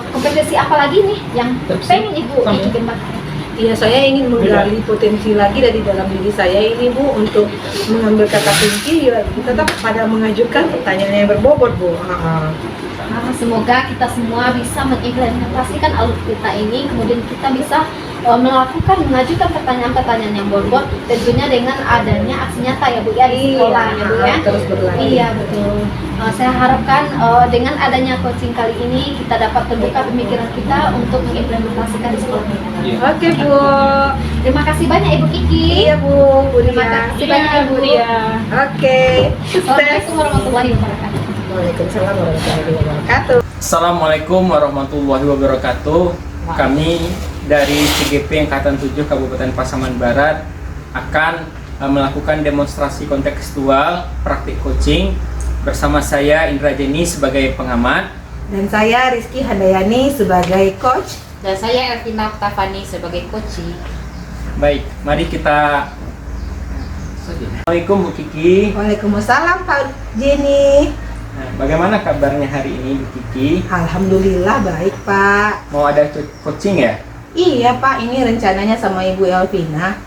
kompetensi apa lagi nih yang pengen Ibu Kiki kembangkan? Iya, saya ingin menggali potensi lagi dari dalam diri saya ini Bu, untuk mengambil kata kunci ya, tetap pada mengajukan pertanyaan yang berbobot Bu. Semoga kita semua bisa mengimplementasikan alur kita ini, kemudian kita bisa mengajukan pertanyaan-pertanyaan yang berbobot, tentunya dengan adanya aksi nyata ya Bu ya di sekolah ya Bu ya. Terus berlanjut. Iya betul. Saya harapkan dengan adanya coaching kali ini kita dapat terbuka pemikiran kita untuk mengimplementasikan di sekolah kita. Oke Bu. Terima kasih banyak Ibu Kiki. Iya Bu, Bu Terima Ria. kasih banyak Ibu. Oke. Sukses. Assalamualaikum warahmatullahi wabarakatuh. Waalaikumsalam warahmatullahi wabarakatuh. Assalamualaikum warahmatullahi wabarakatuh. Kami dari CGP Angkatan 7 Kabupaten Pasaman Barat akan melakukan demonstrasi kontekstual praktik coaching bersama saya Indra Jeni sebagai pengamat Dan saya Rizky Handayani sebagai coach. Dan saya Elvina Tafani sebagai coach. Baik, mari kita. Assalamualaikum Bu Kiki. Waalaikumsalam Pak Jenny. Nah, bagaimana kabarnya hari ini Bu Kiki? Alhamdulillah baik Pak. Mau ada coaching ya? Iya Pak, ini rencananya sama Ibu Elvina.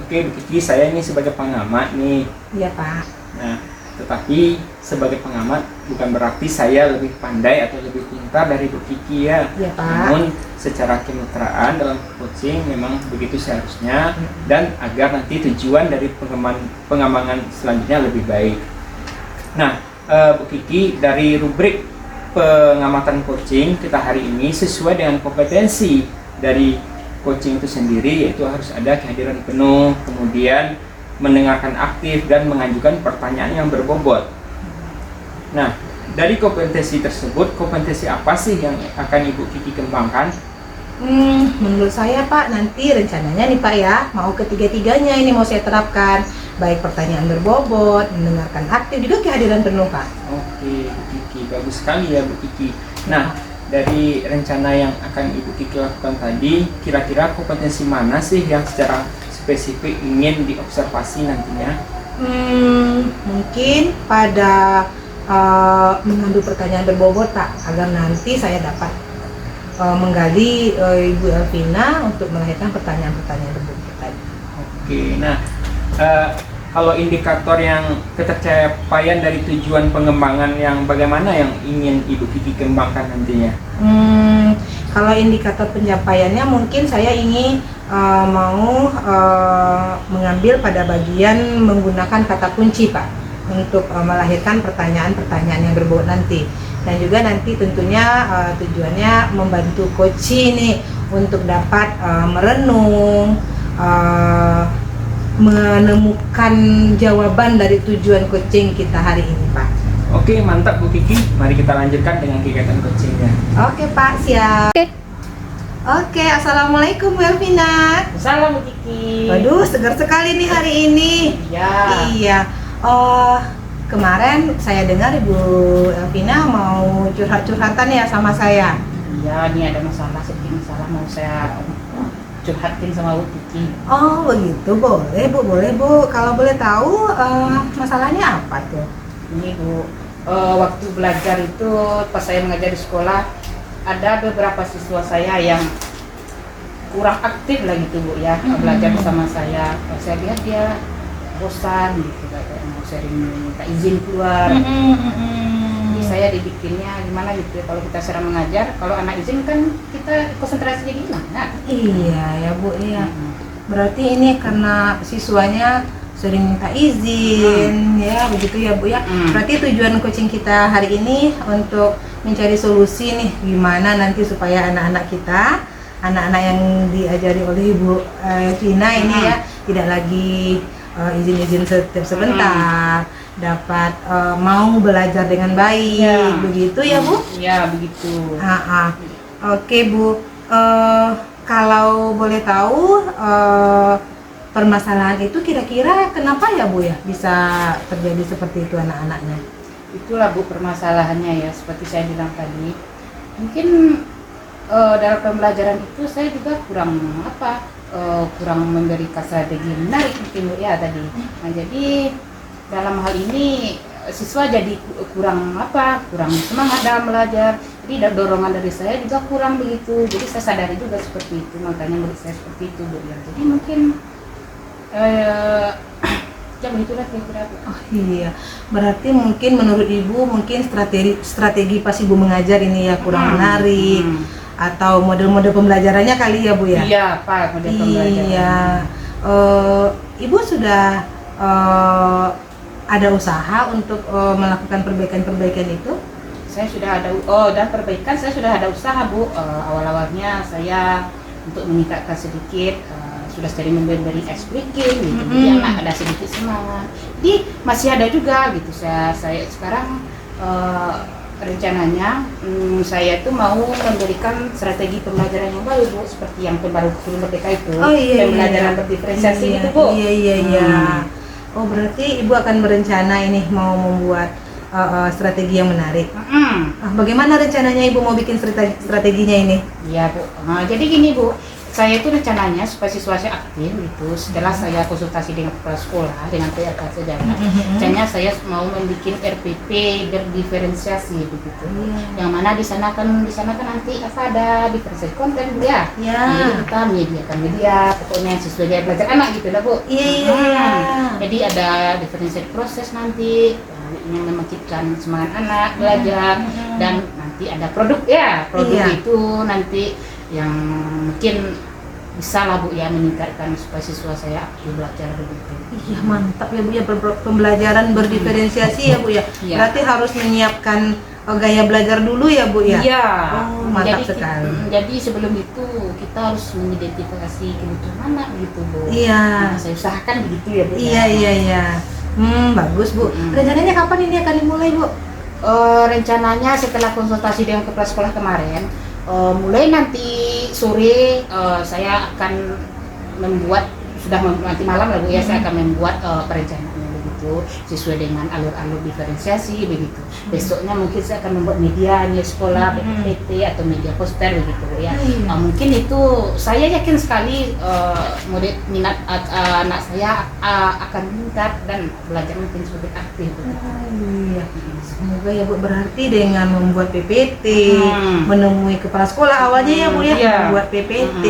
Oke Bu Kiki, saya ini sebagai pengamat nih. Iya Pak. Nah, tetapi sebagai pengamat bukan berarti saya lebih pandai atau lebih pintar dari Bu Kiki ya. Iya Pak. Namun secara kemitraan dalam coaching memang begitu seharusnya, dan agar nanti tujuan dari pengembangan selanjutnya lebih baik. Nah, Bu Kiki, dari rubrik pengamatan coaching kita hari ini sesuai dengan kompetensi dari coaching itu sendiri, yaitu harus ada kehadiran penuh, kemudian mendengarkan aktif dan mengajukan pertanyaan yang berbobot. Nah, dari kompetensi tersebut, kompetensi apa sih yang akan Ibu Kiki kembangkan? Menurut saya Pak, nanti rencananya nih Pak ya, mau ketiga-tiganya ini mau saya terapkan, baik pertanyaan berbobot, mendengarkan aktif, juga kehadiran penuh Pak. Oke Bu Kiki, bagus sekali ya Bu Kiki. Nah, dari rencana yang akan Ibu Kiki lakukan tadi, kira-kira kompetensi mana sih yang secara spesifik ingin diobservasi nantinya? Mungkin pada mengambil pertanyaan berbobot Pak, agar nanti saya dapat menggali Ibu Elvina untuk melahirkan pertanyaan-pertanyaan berbobot tadi. Oke, nah kalau indikator yang ketercapaian dari tujuan pengembangan yang bagaimana yang ingin Ibu Kiki kembangkan nantinya? Kalau indikator pencapaiannya mungkin saya ingin mau mengambil pada bagian menggunakan kata kunci Pak, untuk melahirkan pertanyaan-pertanyaan yang berbobot nanti. Dan juga nanti tentunya tujuannya membantu coach ini untuk dapat merenung, menemukan jawaban dari tujuan coaching kita hari ini Pak. Oke, mantap Bu Kiki. Mari kita lanjutkan dengan kegiatan coachingnya. Oke Pak, siap. Oke, Assalamualaikum Bu Elvina. Salam Bu Kiki. Waduh, segar sekali nih hari ini. Iya. Kemarin saya dengar Ibu Elvina mau curhat-curhatan ya sama saya. Iya, ini ada masalah, sedikit masalah mau saya curhatin sama Bu Kiki. Oh begitu, boleh Bu. Kalau boleh tahu masalahnya apa tuh? Ini Bu, waktu belajar itu pas saya mengajar di sekolah ada beberapa siswa saya yang kurang aktif lah gitu Bu ya, belajar bersama saya. Saya lihat dia bosan gitu, kayak mau sering minta izin keluar. Jadi saya dibikinnya gimana gitu ya, kalau kita sedang mengajar, kalau anak izin kan kita konsentrasi jadi gimana? Iya ya Bu, iya. Berarti ini karena siswanya sering minta izin, ya begitu ya Bu ya. Berarti tujuan coaching kita hari ini untuk mencari solusi nih, gimana nanti supaya anak-anak kita, anak-anak yang diajari oleh Ibu Vina ini ya, tidak lagi izin-izin setiap sebentar, dapat mau belajar dengan baik, Ya. begitu ya Bu? Ya begitu. Oke Bu, kalau boleh tahu permasalahan itu kira-kira kenapa ya Bu ya bisa terjadi seperti itu anak-anaknya? Itulah Bu permasalahannya ya, seperti saya bilang tadi. Mungkin dalam pembelajaran itu saya juga kurang kurang memberi strategi yang menarik mungkin Bu ya tadi. Nah jadi dalam hal ini siswa jadi kurang semangat dalam belajar. Jadi dorongan dari saya juga kurang begitu. Jadi saya sadari juga seperti itu, makanya murid saya seperti itu Bu ya. Jadi mungkin ya begitulah kira-kira Bu. Oh iya, berarti mungkin menurut Ibu mungkin strategi pas Ibu mengajar ini ya kurang menarik, atau model-model pembelajarannya kali ya Bu ya? Iya Pak, model pembelajaran. Iya, Ibu sudah ada usaha untuk melakukan perbaikan-perbaikan itu? Saya sudah ada, dan perbaikan saya sudah ada usaha Bu. Awal-awalnya saya untuk meningkatkan sedikit, sudah sering memberi ice breaking gitu, jadi anak ada sedikit semangat. Jadi masih ada juga gitu. Saya sekarang rencananya saya itu mau memberikan strategi pembelajaran yang baru Bu, seperti yang baru merdeka itu, pembelajaran berdiferensiasi itu Bu. Iya. Oh berarti Ibu akan berencana ini mau membuat strategi yang menarik. Bagaimana rencananya Ibu mau bikin strateginya ini? Iya Bu. Jadi gini Bu, saya itu rencananya supaya siswa saya aktif gitu. Setelah saya konsultasi dengan kepala sekolah, dengan PRK sejarah, rencananya saya mau membuat RPP berdiferensiasi begitu. Yang mana di sana kan nanti ada diferensiasi konten Bu ya. Jadi kita menyediakan media, pokoknya sesuai gaya belajar anak gitu lah Bu. Jadi ada diferensiasi proses nanti yang membangkitkan semangat anak belajar, dan nanti ada produk itu nanti yang mungkin bisa lah Bu ya meningkatkan supaya siswa saya aktif belajar begitu. Iya mantap ya Bu ya, pembelajaran berdiferensiasi ya Bu ya. Berarti harus menyiapkan gaya belajar dulu ya Bu ya. Iya. Oh, mantap sekali. Jadi sebelum itu kita harus mengidentifikasi kebutuhan anak gitu Bu. Iya. Nah, saya usahakan begitu ya Bu. Iya. Bagus Bu. Rencananya kapan ini akan dimulai Bu? Rencananya setelah konsultasi dengan kepala sekolah kemarin, mulai nanti sore saya akan membuat, nanti malam lah Bu ya, saya akan membuat perencanaannya begitu sesuai dengan alur-alur diferensiasi begitu. Besoknya mungkin saya akan membuat medianya sekolah, PT atau media poster begitu Bu ya. Mungkin itu saya yakin sekali minat anak saya akan meningkat dan belajar mungkin semakin aktif begitu. Iya. Semoga ya Bu, berarti dengan membuat PPT, menemui kepala sekolah awalnya ya Bu ya, membuat PPT,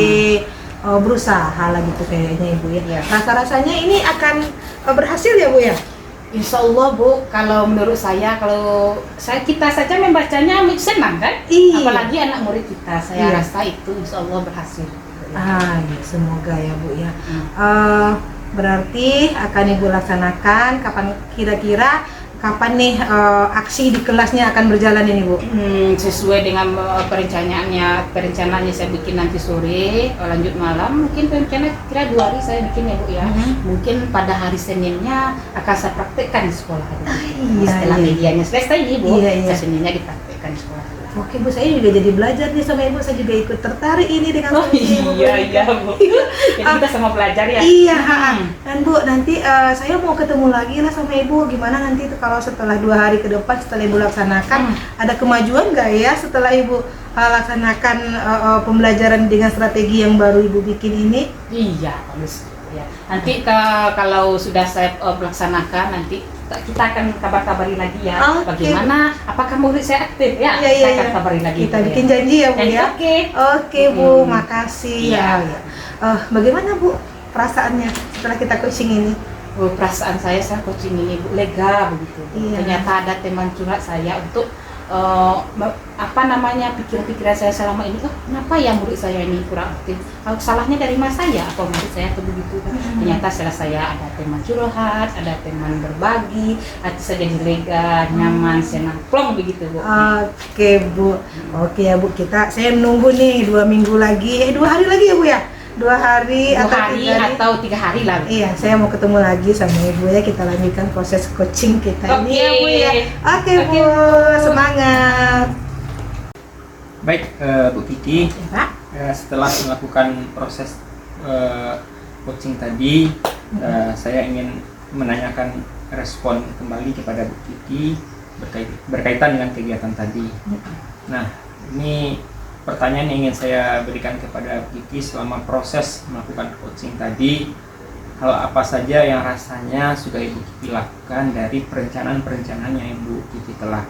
berusaha lah gitu kayaknya Ibu ya. Rasa-rasanya ini akan berhasil ya Bu ya? Insya Allah Bu, kalau menurut saya, kita saja membacanya senang kan? Apalagi anak murid kita, saya rasa itu insya Allah berhasil. Ya, semoga ya Bu ya. Berarti akan Ibu laksanakan kapan nih aksi di kelasnya akan berjalan ini Bu? Sesuai dengan perencanaannya saya bikin nanti sore, lanjut malam, mungkin rencana kira 2 hari saya bikin ya Bu ya. Mungkin pada hari Seninnya akan saya praktekkan di sekolah. Setelah medianya selesai nih Bu, Seninnya dipraktekkan di sekolah. Oke Bu, saya juga jadi belajar nih sama Ibu, saya juga ikut tertarik ini dengan Ibu. Iya Bu. Jadi kita sama belajar ya. Iya. Dan Bu, nanti saya mau ketemu lagi lah sama Ibu. Gimana nanti itu kalau setelah 2 hari ke depan setelah Ibu laksanakan, ada kemajuan nggak ya setelah Ibu laksanakan pembelajaran dengan strategi yang baru Ibu bikin ini? Iya, bagus. Ya. Nanti kalau sudah saya laksanakan, nanti kita akan kabar-kabari lagi ya. Oke. Bagaimana? Apakah murid saya aktif ya? Iya, iya, Kita akan iya. kabari lagi. Kita Bu, bikin ya. janji ya Bu Janji, ya. oke. Oke Bu, Hmm. makasih Iya. ya. Bagaimana Bu perasaannya setelah kita coaching ini? Oh, perasaan saya coaching ini Bu, lega begitu. Iya. Ternyata ada teman curhat saya untuk pikiran-pikiran saya selama ini, kenapa ya murid saya ini kurang aktif? Kalau salahnya dari mas saya atau murid saya atau begitu kan? Ternyata setelah saya ada teman curhat, ada teman berbagi, hati saya jadi lega, nyaman, senang, plong begitu Bu. Oke Bu, oke ya Bu, saya menunggu nih 2 minggu lagi, 2 hari lagi ya Bu ya? 2 hari 2 atau hari 3 hari? atau 3 hari lah. Iya, saya mau ketemu lagi sama Ibu ya, kita lanjutkan proses coaching kita ini ya Bu ya. Oke Bu, semangat. Baik, Bu Kiki, Ya Pak. setelah melakukan proses coaching tadi, saya ingin menanyakan respon kembali kepada Bu Kiki berkaitan dengan kegiatan tadi. Nah, ini pertanyaan yang ingin saya berikan kepada Bu Kiki selama proses melakukan coaching tadi, hal apa saja yang rasanya sudah Ibu Kiki lakukan dari perencanaan-perencanaan yang Ibu Kiki telah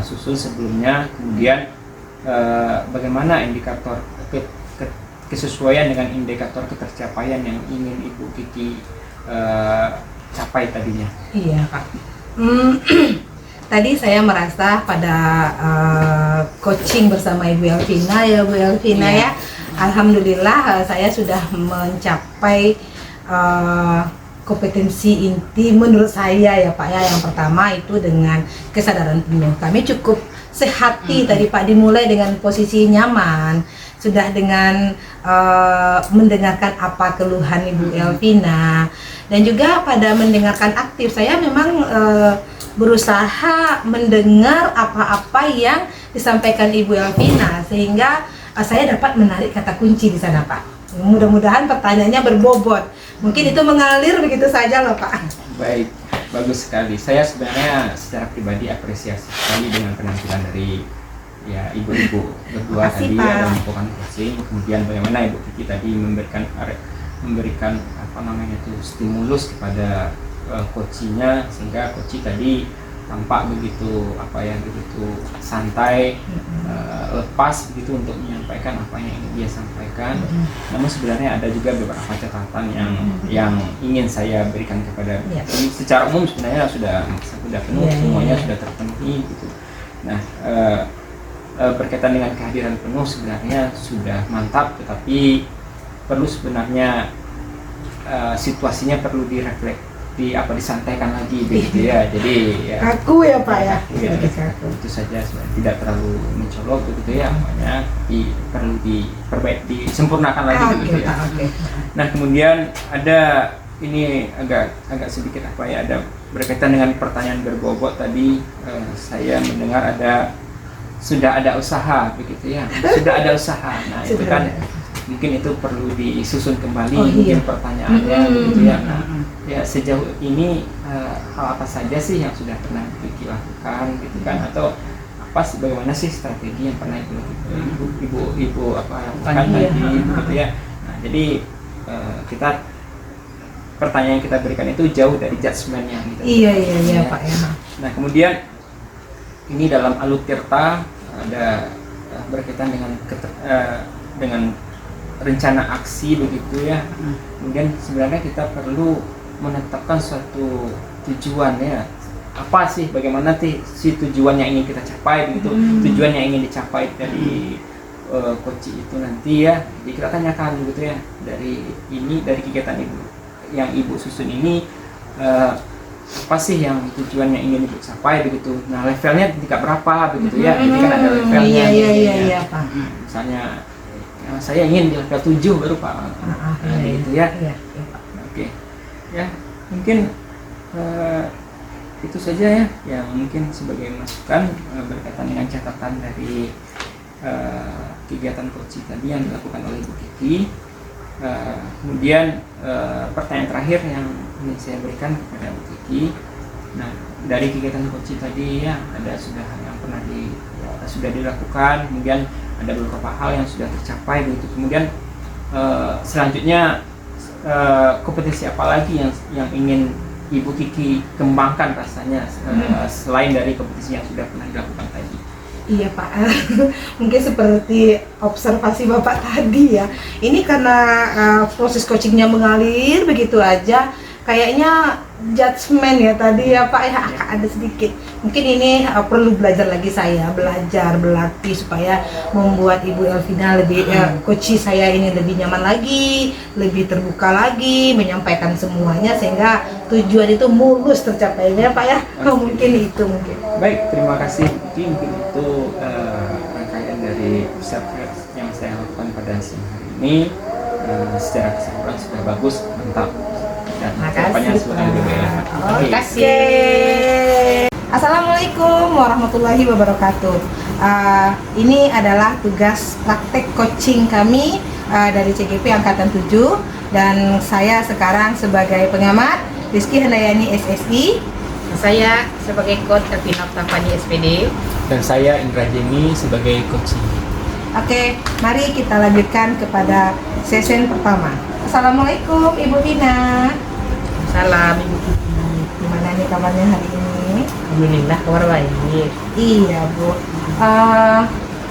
susun sebelumnya, kemudian bagaimana indikator kesesuaian dengan indikator ketercapaian yang ingin Ibu Kiki capai tadinya. Iya Pak. Tadi saya merasa pada coaching bersama Ibu Elvina ya Bu Elvina ya, alhamdulillah saya sudah mencapai kompetensi inti menurut saya ya Pak ya. Yang pertama itu dengan kesadaran penuh. Kami cukup sehati tadi Pak, dimulai dengan posisi nyaman, sudah dengan mendengarkan apa keluhan Ibu Elvina, dan juga pada mendengarkan aktif. Saya memang berusaha mendengar apa-apa yang disampaikan Ibu Elvina, sehingga saya dapat menarik kata kunci di sana Pak. Mudah-mudahan pertanyaannya berbobot. Mungkin itu mengalir begitu saja loh Pak. Baik, bagus sekali. Saya sebenarnya secara pribadi apresiasi sekali dengan penampilan dari ya ibu-ibu berdua Makasih, tadi Pak. yang melakukan coaching. Kemudian bagaimana Ibu Kiki tadi memberikan apa namanya itu stimulus kepada coachingnya, sehingga coaching tadi tampak begitu begitu santai, lepas begitu untuk menyampaikan apa yang ingin dia sampaikan. Namun sebenarnya ada juga beberapa catatan yang ingin saya berikan kepada secara umum sebenarnya sudah penuh, semuanya sudah terpenuhi gitu. Nah, berkaitan dengan kehadiran penuh sebenarnya sudah mantap, tetapi perlu sebenarnya situasinya perlu disantaikan lagi begitu ya. Jadi ya Kaku ya Pak ya. ya, Kaku. itu saja sebenarnya, tidak terlalu mencolok begitu ya, makanya perlu disempurnakan lagi begitu ya. Oke. Nah, kemudian ada ini agak sedikit ada berkaitan dengan pertanyaan berbobot tadi. Saya mendengar sudah ada usaha begitu ya, sudah ada usaha. Nah, itu kan mungkin itu perlu disusun kembali mungkin pertanyaannya begitu ya. Nah, ya sejauh ini hal apa saja sih yang sudah pernah Kiki lakukan gitu kan, atau bagaimana sih strategi yang pernah ibu lakukan tadi gitu ya. Nah, jadi pertanyaan yang kita berikan itu jauh dari judgementnya gitu. Iya Pak ya. Nah, kemudian ini dalam Alutirta ada berkaitan dengan rencana aksi begitu ya. Kemudian sebenarnya kita perlu menetapkan suatu tujuan ya. Apa sih, bagaimana si tujuan yang ingin kita capai begitu, tujuan yang ingin dicapai dari coaching itu nanti ya. Jadi kita tanyakan begitu ya, dari kegiatan yang ibu susun ini, apa sih yang tujuan yang ingin ibu capai begitu. Nah, levelnya tingkat berapa begitu ya. Ini kan ada levelnya. Iya Pak. Misalnya saya ingin di level 7 baru Pak. Gitu ya. Iya. Oke. Ya, mungkin itu saja ya yang mungkin sebagai masukan berkaitan dengan catatan dari kegiatan coaching tadi yang dilakukan oleh Ibu Kiki. Kemudian pertanyaan terakhir yang ingin saya berikan kepada Bu Kiki. Nah, dari kegiatan coaching tadi ya sudah yang pernah sudah dilakukan, kemudian ada beberapa hal yang sudah tercapai begitu. Kemudian selanjutnya kompetensi apa lagi yang ingin Ibu Kiki kembangkan rasanya selain dari kompetisi yang sudah pernah dilakukan tadi? Iya Pak, mungkin seperti observasi Bapak tadi ya. Ini karena proses coachingnya mengalir begitu aja, kayaknya judgement ya tadi ya Pak ya, ada sedikit. Mungkin ini perlu belajar lagi, saya belajar berlatih supaya membuat Ibu Elvina lebih coach saya ini lebih nyaman lagi, lebih terbuka lagi, menyampaikan semuanya sehingga tujuan itu mulus tercapainya Pak ya. Mungkin itu mungkin. Baik, terima kasih. Mungkin itu rangkaian dari usaha yang saya lakukan pada siang hari ini. Secara keseluruhan sudah bagus, mantap. Dan kedepannya sudah lebih baik. Terima kasih. Assalamualaikum warahmatullahi wabarakatuh. Ini adalah tugas praktek coaching kami dari CGP Angkatan 7, dan saya sekarang sebagai pengamat Rizky Handayani SSI. Saya sebagai coach Elvina Tampani SPD. Dan saya Indra Jeni sebagai coaching. Oke, mari kita lanjutkan kepada sesi pertama. Assalamualaikum Ibu Tina. Salam Ibu Kiki. Gimana nih kabarnya hari ini? Alhamdulillah kabar baik. Iya Bu.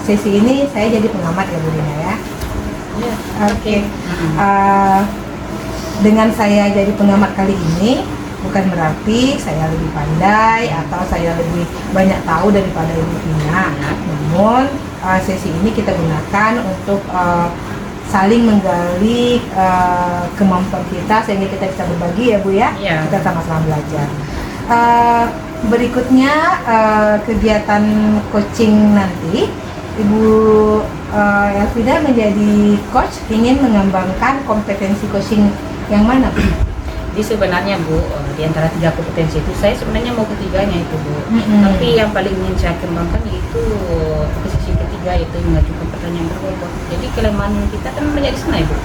Sesi ini saya jadi pengamat ya Bu Tina ya. Iya. Oke. Dengan saya jadi pengamat kali ini bukan berarti saya lebih pandai atau saya lebih banyak tahu daripada Ibu Tina. Namun sesi ini kita gunakan untuk saling menggali kemampuan kita sehingga kita bisa berbagi ya Bu ya. Iya. Kita sama-sama belajar. Berikutnya kegiatan coaching nanti, Ibu Elvina menjadi coach ingin mengembangkan kompetensi coaching yang mana Bu? Jadi sebenarnya Bu, di antara 3 kompetensi itu saya sebenarnya mau ketiganya itu Bu. Tapi yang paling ingin saya kembangkan itu posisi ketiga, itu mengajukan pertanyaan berbobot. Jadi kelemahan kita kan banyak di sana ya Bu.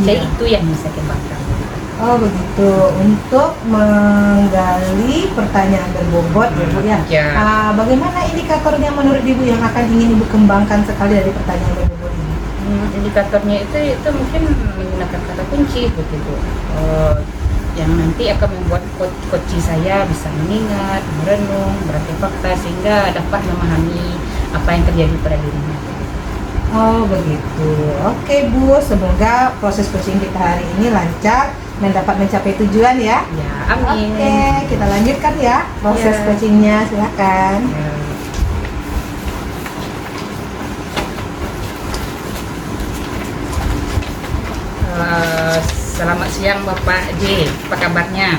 Jadi itu yang ingin saya kembangkan. Oh begitu, untuk menggali pertanyaan berbobot ya Bu ya. Ya. Bagaimana indikatornya menurut Ibu yang akan ingin Ibu kembangkan sekali dari pertanyaan berbobot ini? Indikatornya itu mungkin menggunakan kata kunci begitu, yang nanti akan membuat coach saya bisa mengingat, merenung, berarti fakta sehingga dapat memahami apa yang terjadi pada dirinya. Oh begitu. Oke Bu, semoga proses coaching kita hari ini lancar dan dapat mencapai tujuan ya. Ya, amin. Oke, kita lanjutkan ya proses Ya. coachingnya, silakan. Ya. Selamat siang Bapak J, apa kabarnya?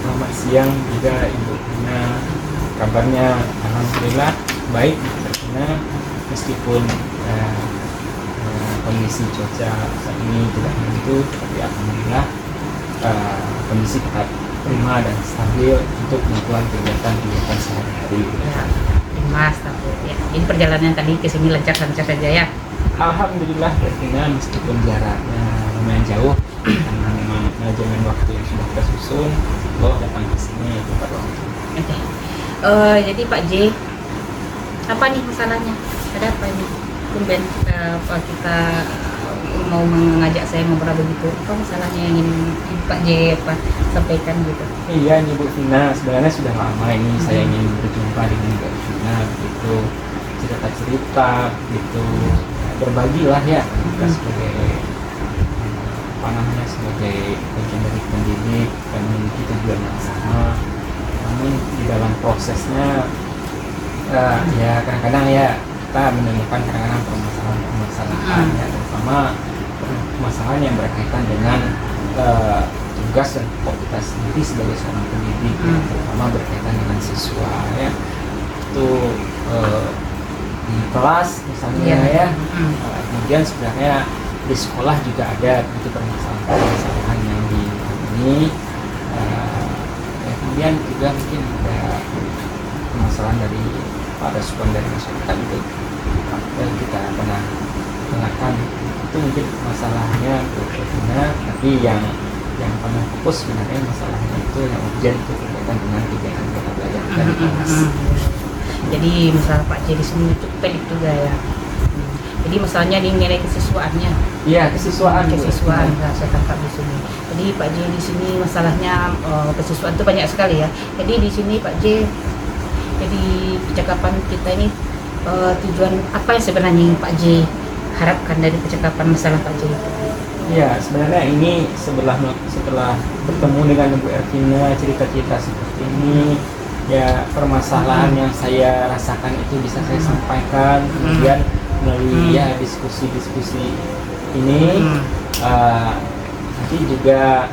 Selamat siang juga Ibu Tina. Kabarnya alhamdulillah baik Ibu Tina, meskipun kondisi cuaca saat ini tidak menentu, tapi alhamdulillah kondisi tetap prima dan stabil untuk melakukan kegiatan sehari-hari. Ya, Mas, ya. Ini perjalanan tadi ke sini lancar-lancar saja ya. Alhamdulillah Ibu Tina, meskipun jaraknya lumayan jauh karena memang manajemen waktu yang sudah kita susun, datang ke sini tepat waktu. Oke. Jadi Pak J, apa nih masalahnya? Ada apa ini? Tumben kita mau mengajak saya ngobrol begitu. Apa masalahnya yang ingin Pak J sampaikan gitu? Iya nih Bu Tina, sebenarnya sudah lama ini saya ingin berjumpa dengan Bu Tina begitu, cerita-cerita gitu, berbagilah ya kita sebagai sebagai bagian dari pendidik dan memiliki tujuan yang sama. Namun di dalam prosesnya ya kadang-kadang ya kita menemukan kadang-kadang permasalahan ya, terutama permasalahan yang berkaitan dengan tugas dan pokok kita sendiri sebagai seorang pendidik, terutama berkaitan dengan siswa ya, itu di kelas misalnya ya, kemudian sebenarnya di sekolah juga ada itu permasalahan yang ditemui, kemudian juga mungkin ada permasalahan dari respon dari masyarakat itu yang kita pernah dengarkan, itu mungkin masalahnya berbeda, tapi yang paling fokus sebenarnya masalahnya itu yang urgent itu berkaitan dengan kegiatan kita belajar dari kelas. Jadi masalah Pak J di sini cukup pelik juga ya. Jadi masalahnya di nilai kesiswaannya. Iya, kesiswaan. Bu. Kesiswaan nah, saya tangkap di sini. Jadi Pak J di sini masalahnya kesiswaan itu banyak sekali ya. Jadi di sini Pak J, jadi percakapan kita ini tujuan apa yang sebenarnya Pak J harapkan dari percakapan masalah Pak J itu? Iya, sebenarnya ini setelah bertemu dengan Bu Ervina, cerita-cerita seperti ini, ya permasalahan yang saya rasakan itu bisa saya sampaikan, kemudian melalui ya diskusi-diskusi ini, nanti juga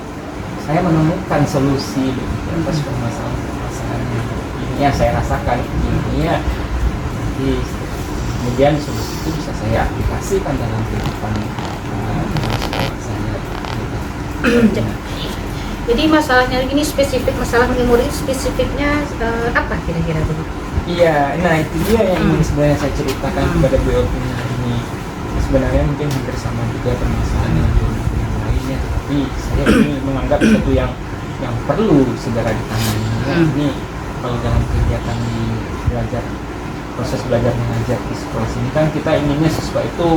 saya menemukan solusi atas permasalahan ini yang saya rasakan ini ya. Jadi, kemudian solusi itu bisa saya aplikasikan dalam kehidupan saya. Jadi masalahnya ini spesifik, masalah memori spesifiknya apa kira-kira begitu? Iya, nah itu dia yang ingin sebenarnya saya ceritakan kepada Bu Elvina ini. Sebenarnya mungkin hampir sama juga permasalahan yang lainnya, tapi saya ini menganggap itu yang perlu segera ditangani. Ini kalau dalam kegiatan di proses belajar mengajar di sekolah sini kan kita inginnya siswa itu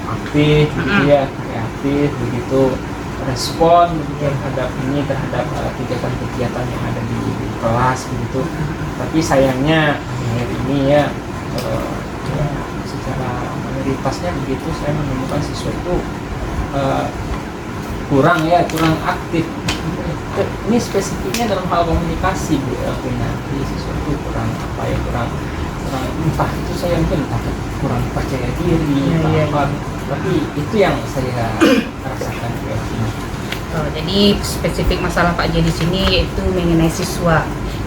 aktif, gitu ya, kreatif, begitu respon begitu terhadap kegiatan-kegiatan yang ada di kelas begitu. Tapi sayangnya akhir ini ya secara mayoritasnya begitu saya menemukan siswa itu kurang aktif. Ini spesifiknya dalam hal komunikasi Bu Elvina. Jadi siswa itu kurang entah itu saya mungkin kurang percaya diri apa. Tapi itu yang saya rasakan Bu Elvina. Jadi spesifik masalah Pak J di sini yaitu mengenai siswa.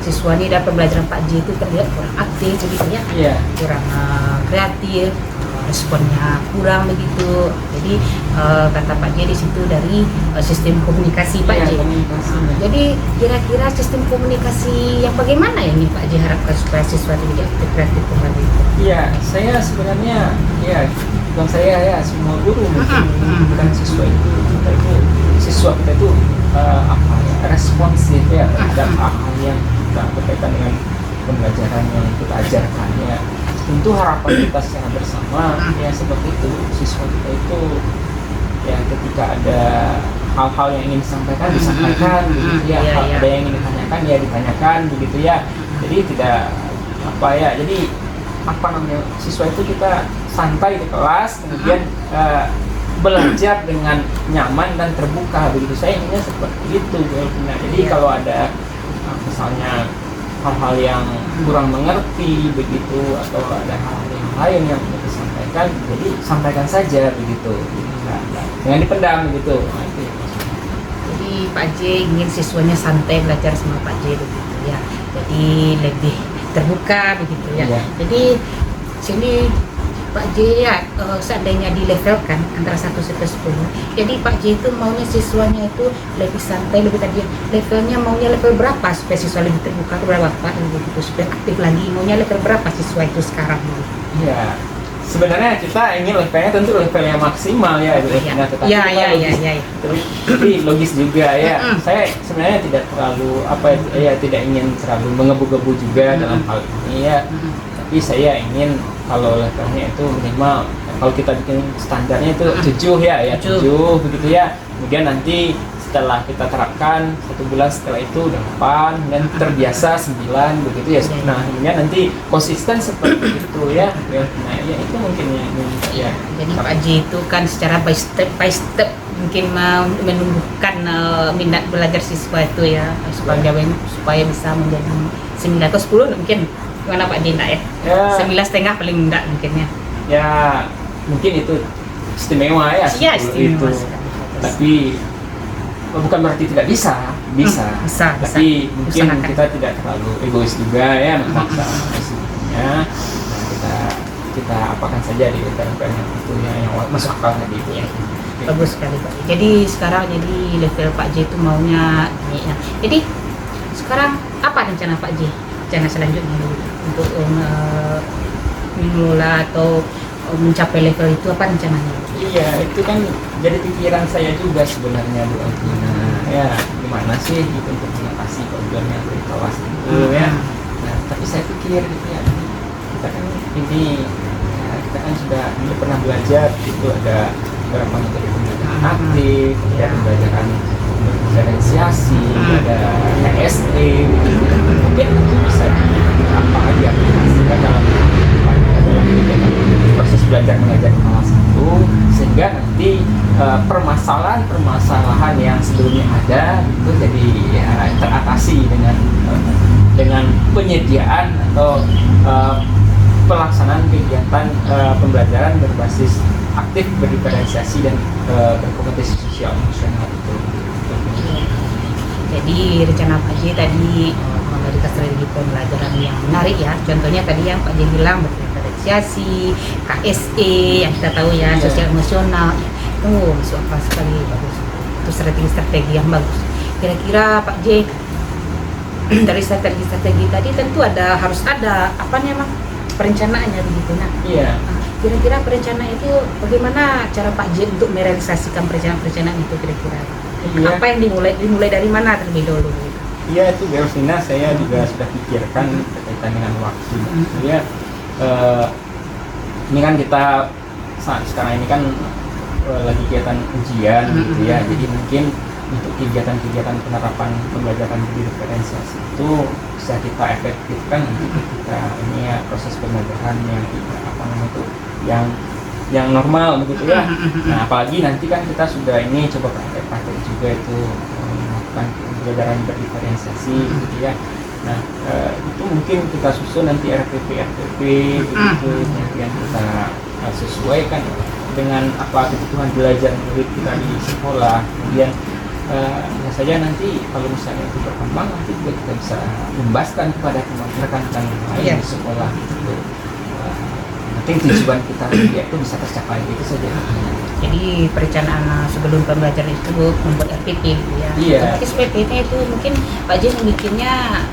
Siswa ini dalam pembelajaran Pak J itu terlihat kurang aktif begitu ya, kurang kreatif, responnya kurang begitu. Jadi kata Pak J di situ dari sistem komunikasi Pak J. Jadi kira-kira sistem komunikasi yang bagaimana yang ingin Pak J harapkan supaya siswa itu menjadi aktif kreatif kembali? Iya, saya sebenarnya bukan saya ya, semua guru mungkin bukan siswa kita itu responsif ya terhadap hal yang berkaitan dengan pembelajaran yang kita ajarkan ya. Tentu harapan kita secara bersama ya seperti itu, siswa kita itu ya ketika ada hal-hal yang ingin disampaikan begitu ya, ada yang ingin ditanyakan ya ditanyakan begitu ya. Jadi tidak siswa itu kita santai di kelas, kemudian belajar dengan nyaman dan terbuka begitu. Saya inginnya seperti itu. Jadi kalau ada misalnya hal-hal yang kurang mengerti begitu atau ada hal-hal yang lain yang perlu disampaikan, jadi sampaikan saja begitu. Jangan dipendam begitu. Jadi Pak J ingin siswanya santai belajar sama Pak J begitu ya. Jadi lebih terbuka begitu ya. Jadi sini Pak J ya seandainya dilevelkan antara 1 sampai 10. Jadi Pak J itu maunya siswanya itu lebih santai, lebih tadi levelnya maunya level berapa supaya siswa lebih terbuka ke berapa Pak begitu supaya aktif lagi. Maunya level berapa siswa itu sekarang? Iya. Sebenarnya kita ingin levelnya tentu level yang maksimal ya, tapi logis juga ya. Saya sebenarnya tidak terlalu tidak ingin terlalu menggebu-gebu juga dalam hal ini ya. Tapi saya ingin kalau levelnya itu minimal, kalau kita bikin standarnya itu 7 ya 7 begitu ya. Kemudian nanti setelah kita terapkan 1 bulan setelah itu 8 dan terbiasa 9 begitu ya. Nah kemudian nanti konsisten seperti itu ya. Nah ya itu mungkin ya. Jadi Pak J itu kan secara by step mungkin menumbuhkan minat belajar siswa itu ya supaya bisa menjadi 9 atau 10 mungkin. Gimana Pak J enggak ya? 9,5 paling enggak mungkinnya. Ya mungkin itu istimewa ya. Iya istimewa itu. Tapi bukan berarti tidak bisa. Tapi mungkin kita tidak terlalu egois juga ya memaksa hasilnya. Nah, kita apakan saja di level yang itu yang masuk akal tadi itu. Bagus sekali Pak. Jadi sekarang level Pak J itu maunya ini ya. Jadi sekarang apa rencana Pak J? Rencana selanjutnya untuk mengelola atau mencapai level itu apa rencananya? Iya, itu kan jadi pikiran saya juga sebenarnya Bu Elvina. Ya, gimana sih gitu untuk mengatasi problem yang di kelas itu ya. Nah, tapi saya pikir gitu ya, kita kan ini kita kan sudah ini pernah belajar itu ada beberapa metode pembelajaran aktif, ada pembelajaran diferensiasi, ada KSE, mungkin itu bisa diaplikasikan dalam proses belajar mengajar kelas 1 sehingga nanti permasalahan-permasalahan yang sebelumnya ada itu jadi ya, teratasi dengan penyediaan atau pelaksanaan kegiatan pembelajaran berbasis aktif, berdiferensiasi dan berkompetisi sosial emosional itu. Jadi rencana Pak J tadi memberikan strategi pembelajaran yang menarik ya. Contohnya tadi yang Pak J bilang berdiferensiasi, KSE yang kita tahu ya, sosial emosional. Itu masuk akal sekali, bagus. Itu strategi-strategi yang bagus. Kira-kira Pak J dari strategi tadi tentu harus ada apa namanya perencanaannya begitu. Nah, Iya. kira-kira perencanaan itu bagaimana cara Pak J untuk merealisasikan perencanaan itu kira-kira? Iya. Apa yang dimulai dari mana terlebih dahulu? Iya itu Belvina, saya juga sudah pikirkan berkaitan dengan waktu. Ya, ini kan kita sekarang ini kan lagi kegiatan ujian gitu ya. Jadi mungkin untuk kegiatan-kegiatan penerapan pembelajaran diferensiasi itu bisa kita efektifkan nanti ketika ini ya proses pembelajaran yang yang normal begitu ya. Nah apalagi nanti kan kita sudah ini coba praktek juga itu melakukan pembelajaran berdiferensiasi gitu ya. Nah itu mungkin kita susun nanti RPP begitu, kemudian kita sesuaikan dengan apa kebutuhan belajar murid kita di sekolah. Kemudian ya saja nanti kalau misalnya itu berkembang nanti juga kita bisa membahaskan kepada rekan-rekan yang lain di sekolah gitu. Penting tujuan kita ya, itu bisa tercapai itu saja. Jadi perencanaan sebelum pembelajaran itu membuat RPP gitu ya. Iya. Otomatis RPP itu mungkin Pak J membikinnya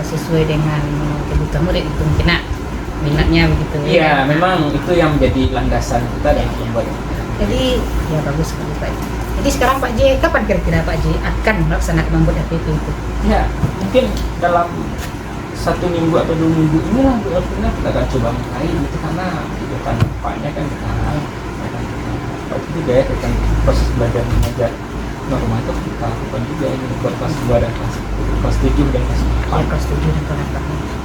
sesuai dengan kebutuhan murid itu mungkin minatnya begitu ya. Iya, memang itu yang menjadi landasan kita dalam membuat. Jadi ya bagus sekali Pak J. Jadi sekarang Pak J, kapan kira-kira Pak J akan melaksanakan membuat RPP itu? Ya, mungkin dalam 1 minggu atau 2 minggu inilah Bu Elvina kita akan coba mulai gitu karena kegiatan Paknya kan kita itu juga ya tentang proses belajar mengajar normal itu kita lakukan juga ini buat kelas 2 dan kelas 7 dan kelas 4. Ya, kelas 7 dan kelas 8.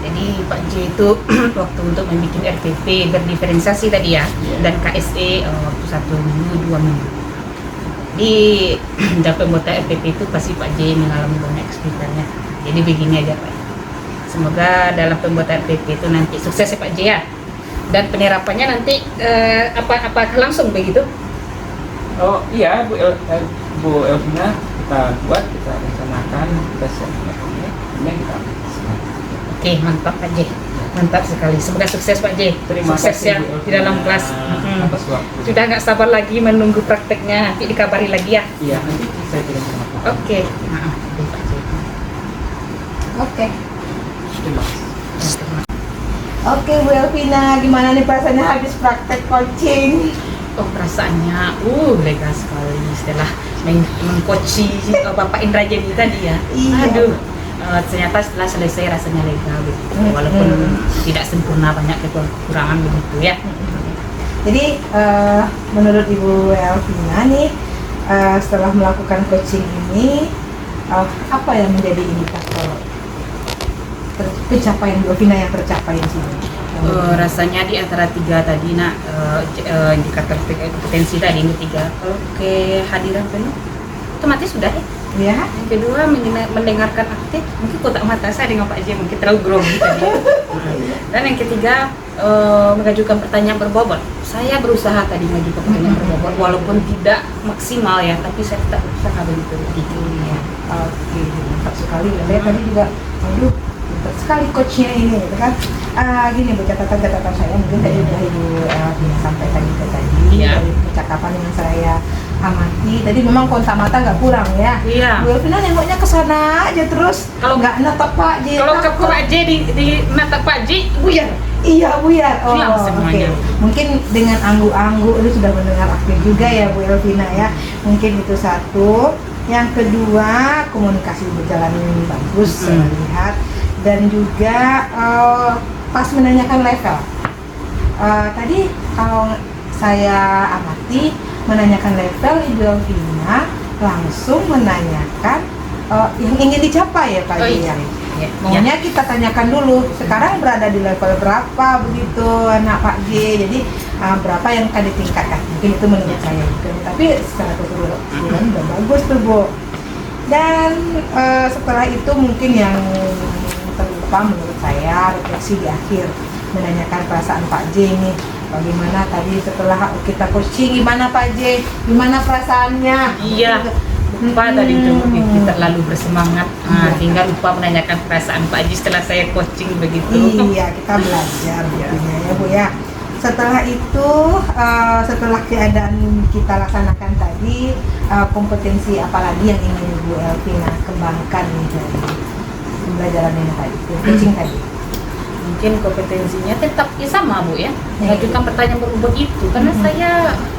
Jadi Pak J itu waktu untuk membuat RPP berdiferensiasi tadi ya, dan KSE waktu 1 minggu 2 minggu. Di dalam pembuatan RPP itu pasti Pak J mengalami banyak kesulitannya. Jadi begini aja Pak. Semoga dalam pembuatan RPP itu nanti sukses ya Pak J ya. Dan penerapannya nanti apakah langsung begitu? Oh iya Bu Elvina, kita buat, kita rencanakan, kita siapkan kemudian kita aplikasikan. Oke, mantap Pak J. Mantap sekali. Semoga sukses Pak J. Terima Sukses kasih, ya Bu Elvina, di dalam kelas. atas waktu. Sudah nggak sabar lagi menunggu prakteknya. Nanti dikabari lagi ya. Iya, nanti saya kirim ke Pak. Oke. Nah, Pak J. Oke. Terima kasih. Oke Bu Elvina, gimana nih perasaannya habis praktek coaching? Oh perasaannya, lega sekali setelah mengcoachi Bapak Indra Jeni tadi ya. Iya. Aduh, ternyata setelah selesai rasanya lega begitu. Walaupun tidak sempurna, banyak kekurangan begitu ya. Jadi menurut Ibu Elvina nih setelah melakukan coaching ini apa yang menjadi indikator pencapaian Bu Elvina yang tercapai di sini? Rasanya di antara 3 tadi indikator kompetensi tadi ini 3. Kalau kehadiran penuh otomatis sudah ya. Ya. Yang kedua mendengarkan aktif, mungkin kotak mata saya dengan Pak J mungkin terlalu grogi tadi. Dan yang ketiga mengajukan pertanyaan berbobot. Saya berusaha tadi mengajukan pertanyaan berbobot walaupun tidak maksimal ya, tapi saya tetap berusaha begitu. Ya. Oke, mantap sekali. Saya tadi juga, aduh, mantap sekali coachnya ini, gitu kan? Gini Bu, catatan saya mungkin tadi udah Ibu Elvina sampaikan juga tadi dari percakapan yang saya amati. Tadi memang kontak mata nggak kurang ya. Iya. Bu Elvina nengoknya ke sana aja terus. Kalau nggak natap Pak J. Kalau ke Pak J di mata Pak J, buyar. Iya buyar. Oh, Hilang oke. semuanya. Mungkin dengan anggu-anggu itu sudah mendengar aktif juga ya Bu Elvina ya. Mungkin itu satu. Yang kedua, komunikasi berjalan bagus saya lihat, dan juga pas menanyakan level. Tadi kalau saya amati menanyakan level Ibu Elvina langsung menanyakan yang ingin dicapai ya Pak J ya. Maunya kita tanyakan dulu sekarang berada di level berapa begitu anak Pak J, jadi berapa yang akan ditingkatkan, mungkin itu menurut saya gitu. Tapi secara keseluruhan udah bagus tuh Bu. Dan setelah itu mungkin yang terlupa menurut saya refleksi di akhir menanyakan perasaan Pak J nih, bagaimana tadi setelah kita coaching, gimana Pak J, gimana perasaannya? Iya, lupa tadi itu mungkin kita terlalu bersemangat hingga lupa menanyakan perasaan Pak Haji setelah saya coaching begitu. Iya, kita belajar buktinya ya Bu ya. Setelah itu, setelah keadaan kita laksanakan tadi, kompetensi apa lagi yang ingin Bu Elvina kembangkan nih dari pembelajaran yang tadi, coaching tadi? Mungkin kompetensinya tetap ya sama Bu ya, mengajukan pertanyaan berbobot itu karena saya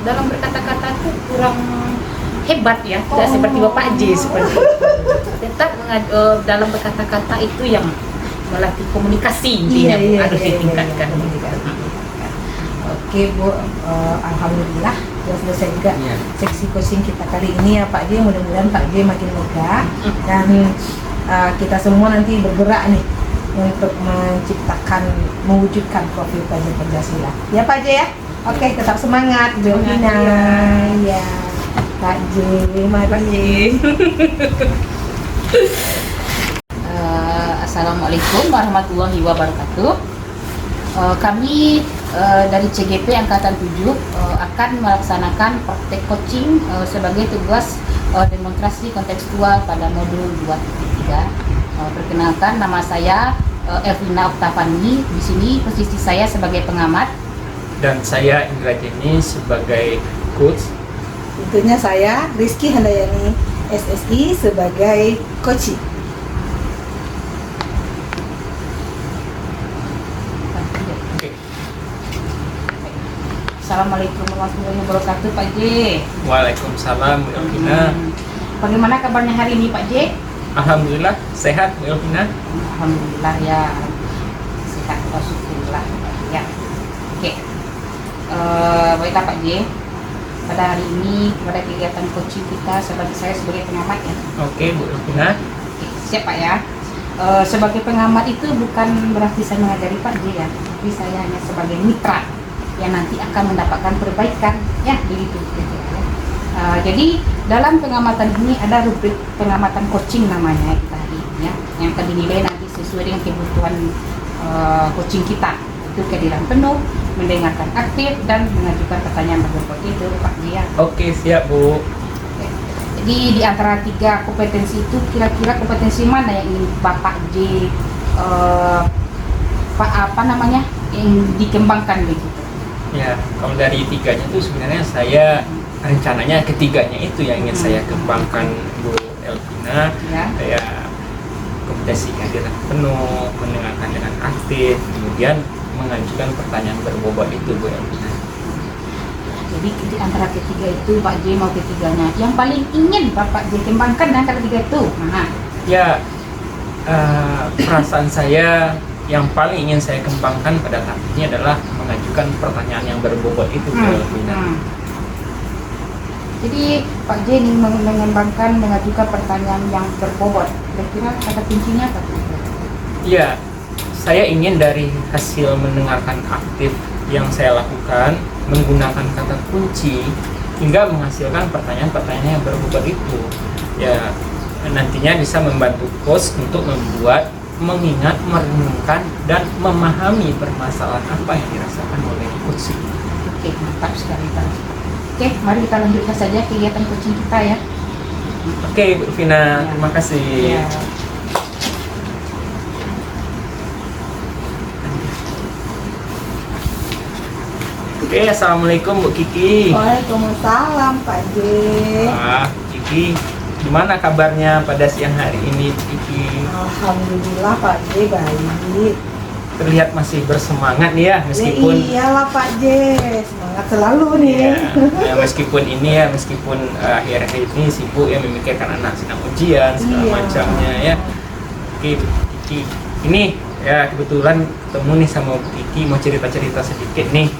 dalam berkata-kata itu kurang hebat ya, tidak seperti Bapak J seperti itu. Tetap dalam berkata-kata itu yang melatih komunikasi intinya harus ditingkatkan. Oke Bu, alhamdulillah sudah selesai juga seksi coaching kita kali ini ya Pak J. Mudah-mudahan Pak J makin lega dan kita semua nanti bergerak nih untuk mewujudkan profil Pak J Pancasila. Ya Pak J ya. Oke, tetap semangat Bu Elvina. Ya. Pak J, mari. Assalamualaikum warahmatullahi wabarakatuh. Kami dari CGP Angkatan 7 akan melaksanakan praktek coaching sebagai tugas demonstrasi kontekstual pada modul 2.3. Perkenalkan, nama saya Elvina Oktavani. Di sini posisi saya sebagai pengamat Dan saya Indra Jenny sebagai coach. Tentunya saya Rizky Handayani SSI sebagai coaching. Assalamualaikum warahmatullahi wabarakatuh Pak J. Waalaikumsalam Bu Elvina. Bagaimana kabarnya hari ini Pak J? Alhamdulillah sehat Bu Elvina. Alhamdulillah ya, sehat alhamdulillah ya. Oke. Baiklah Pak J. Pada hari ini pada kegiatan coaching kita saya sebagai pengamat ya. Oke Bu Elvina. Oke, siap Pak ya. Sebagai pengamat itu bukan berarti saya mengajari Pak J ya, tapi saya hanya sebagai mitra yang nanti akan mendapatkan perbaikan ya begitu. Jadi dalam pengamatan ini ada rubrik pengamatan coaching namanya kita hari ini ya, yang akan dinilai nanti sesuai dengan kebutuhan coaching kita. Itu kehadiran penuh, mendengarkan aktif, dan mengajukan pertanyaan berbobot itu Pak J. Oke, siap Bu. Jadi di antara 3 kompetensi itu kira-kira kompetensi mana yang ingin Bapak J yang dikembangkan begitu? Ya, kalau dari 3-nya itu sebenarnya saya rencananya ketiganya itu yang ingin saya kembangkan Bu Elvina. Kayak kompetensi kehadiran penuh, mendengarkan dengan aktif, kemudian mengajukan pertanyaan berbobot itu Bu Elvina. Jadi di antara ketiga itu Pak J mau ketiganya, yang paling ingin Bapak J kembangkan antara 3 itu mana? Ya, perasaan saya yang paling ingin saya kembangkan pada tahap ini adalah mengajukan pertanyaan yang berbobot itu Bu Elvina. Jadi Pak J ingin mengembangkan mengajukan pertanyaan yang berbobot. Kira-kira kata kuncinya apa? Ya, saya ingin dari hasil mendengarkan aktif yang saya lakukan menggunakan kata kunci hingga menghasilkan pertanyaan-pertanyaan yang berbobot itu. Ya, nantinya bisa membantu coach untuk membuat, mengingat, merenungkan, dan memahami permasalahan apa yang dirasakan oleh coach. Oke, mantap sekali Pak. Oke, mari kita lanjutkan saja kegiatan coaching kita ya. Oke, Bu Vina, terima kasih. Ya. Oke, assalamualaikum Bu Kiki. Waalaikumsalam Pak J. Wah, Kiki, gimana kabarnya pada siang hari ini, Kiki? Alhamdulillah Pak J baik. Terlihat masih bersemangat nih ya, meskipun Ya iyalah Pak J, semangat selalu nih. ya, meskipun akhir-akhir ini sibuk ya memikirkan anak sedang ujian segala macamnya ya. Oke, Kiki, ini ya kebetulan ketemu nih sama Bu Kiki, mau cerita-cerita sedikit nih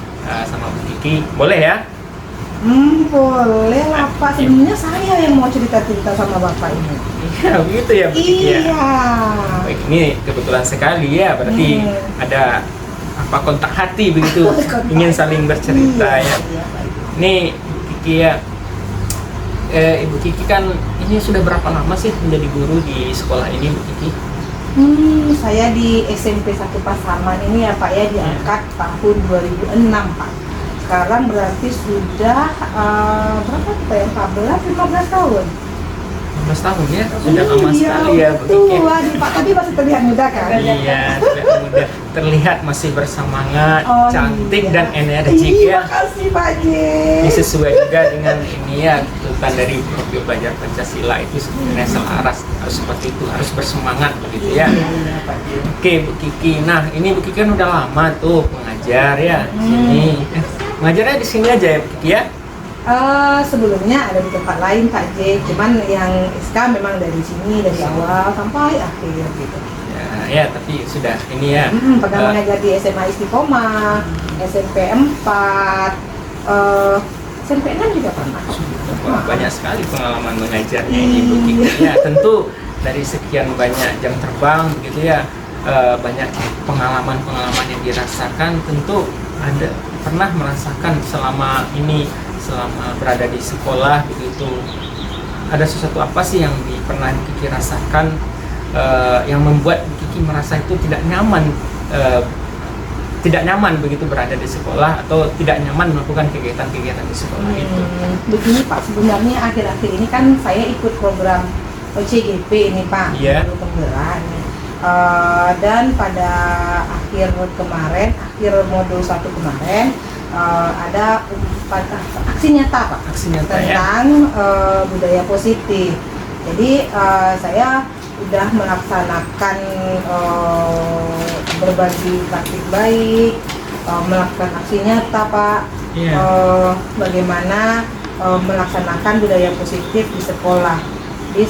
sama Bu Kiki, boleh ya? Boleh lah Pak. Sebenarnya saya yang mau cerita-cerita sama Bapak ini. Iya, begitu ya Bu Kiki ya. Iya. Baik, ini kebetulan sekali ya, berarti ada apa kontak hati begitu, Kontak ingin saling bercerita ya. Iya, baik. Ini Bu Kiki ya, Ibu Kiki kan ini sudah berapa lama sih menjadi guru di sekolah ini Bu Kiki? Saya di SMP 1 Pasaman ini ya Pak ya, diangkat tahun 2006 Pak. Sekarang berarti sudah berapa kita ya? 15 tahun. 15 tahun ya, sudah lama sekali ya Bu Kiki. Tua nih Pak, tapi masih terlihat muda kan? Iya, terlihat muda, terlihat masih bersemangat, Oh, cantik iya. dan energik ya. Terima kasih Pak J. Ini sesuai juga dengan ini ya, tuntutan dari profil belajar Pancasila itu sebenarnya selaras, harus seperti itu, harus bersemangat begitu ya. Iya, Pak J. Oke Bu Kiki, nah ini Bu Kiki kan udah lama tuh mengajar ya di sini. Mengajarnya di sini aja ya Bu Kiki ya? Sebelumnya ada di tempat lain Pak J, cuman yang SK memang dari sini, dari awal sampai akhir gitu. Ya, tapi sudah ini ya. Pernah mengajar di SMA Istiqomah, SMP 4, SMP 6 juga pernah. Wah, banyak sekali pengalaman mengajarnya ini Bu Kiki ya. Tentu dari sekian banyak jam terbang begitu ya, banyak pengalaman-pengalaman yang dirasakan, tentu ada pernah merasakan selama berada di sekolah begitu, ada sesuatu apa sih yang pernah Kiki rasakan yang membuat Kiki merasa itu tidak nyaman begitu berada di sekolah, atau tidak nyaman melakukan kegiatan-kegiatan di sekolah itu? Begini Pak, sebenarnya akhir-akhir ini kan saya ikut program OCGP ini Pak, Iya. Guru Penggerak ini. Dan pada akhir modul 1 kemarin ada aksi nyata Pak, Aksi nyata ya. tentang budaya positif. Jadi saya sudah melaksanakan berbagi praktik baik, melakukan aksi nyata Pak, Iya. bagaimana melaksanakan budaya positif di sekolah. Jadi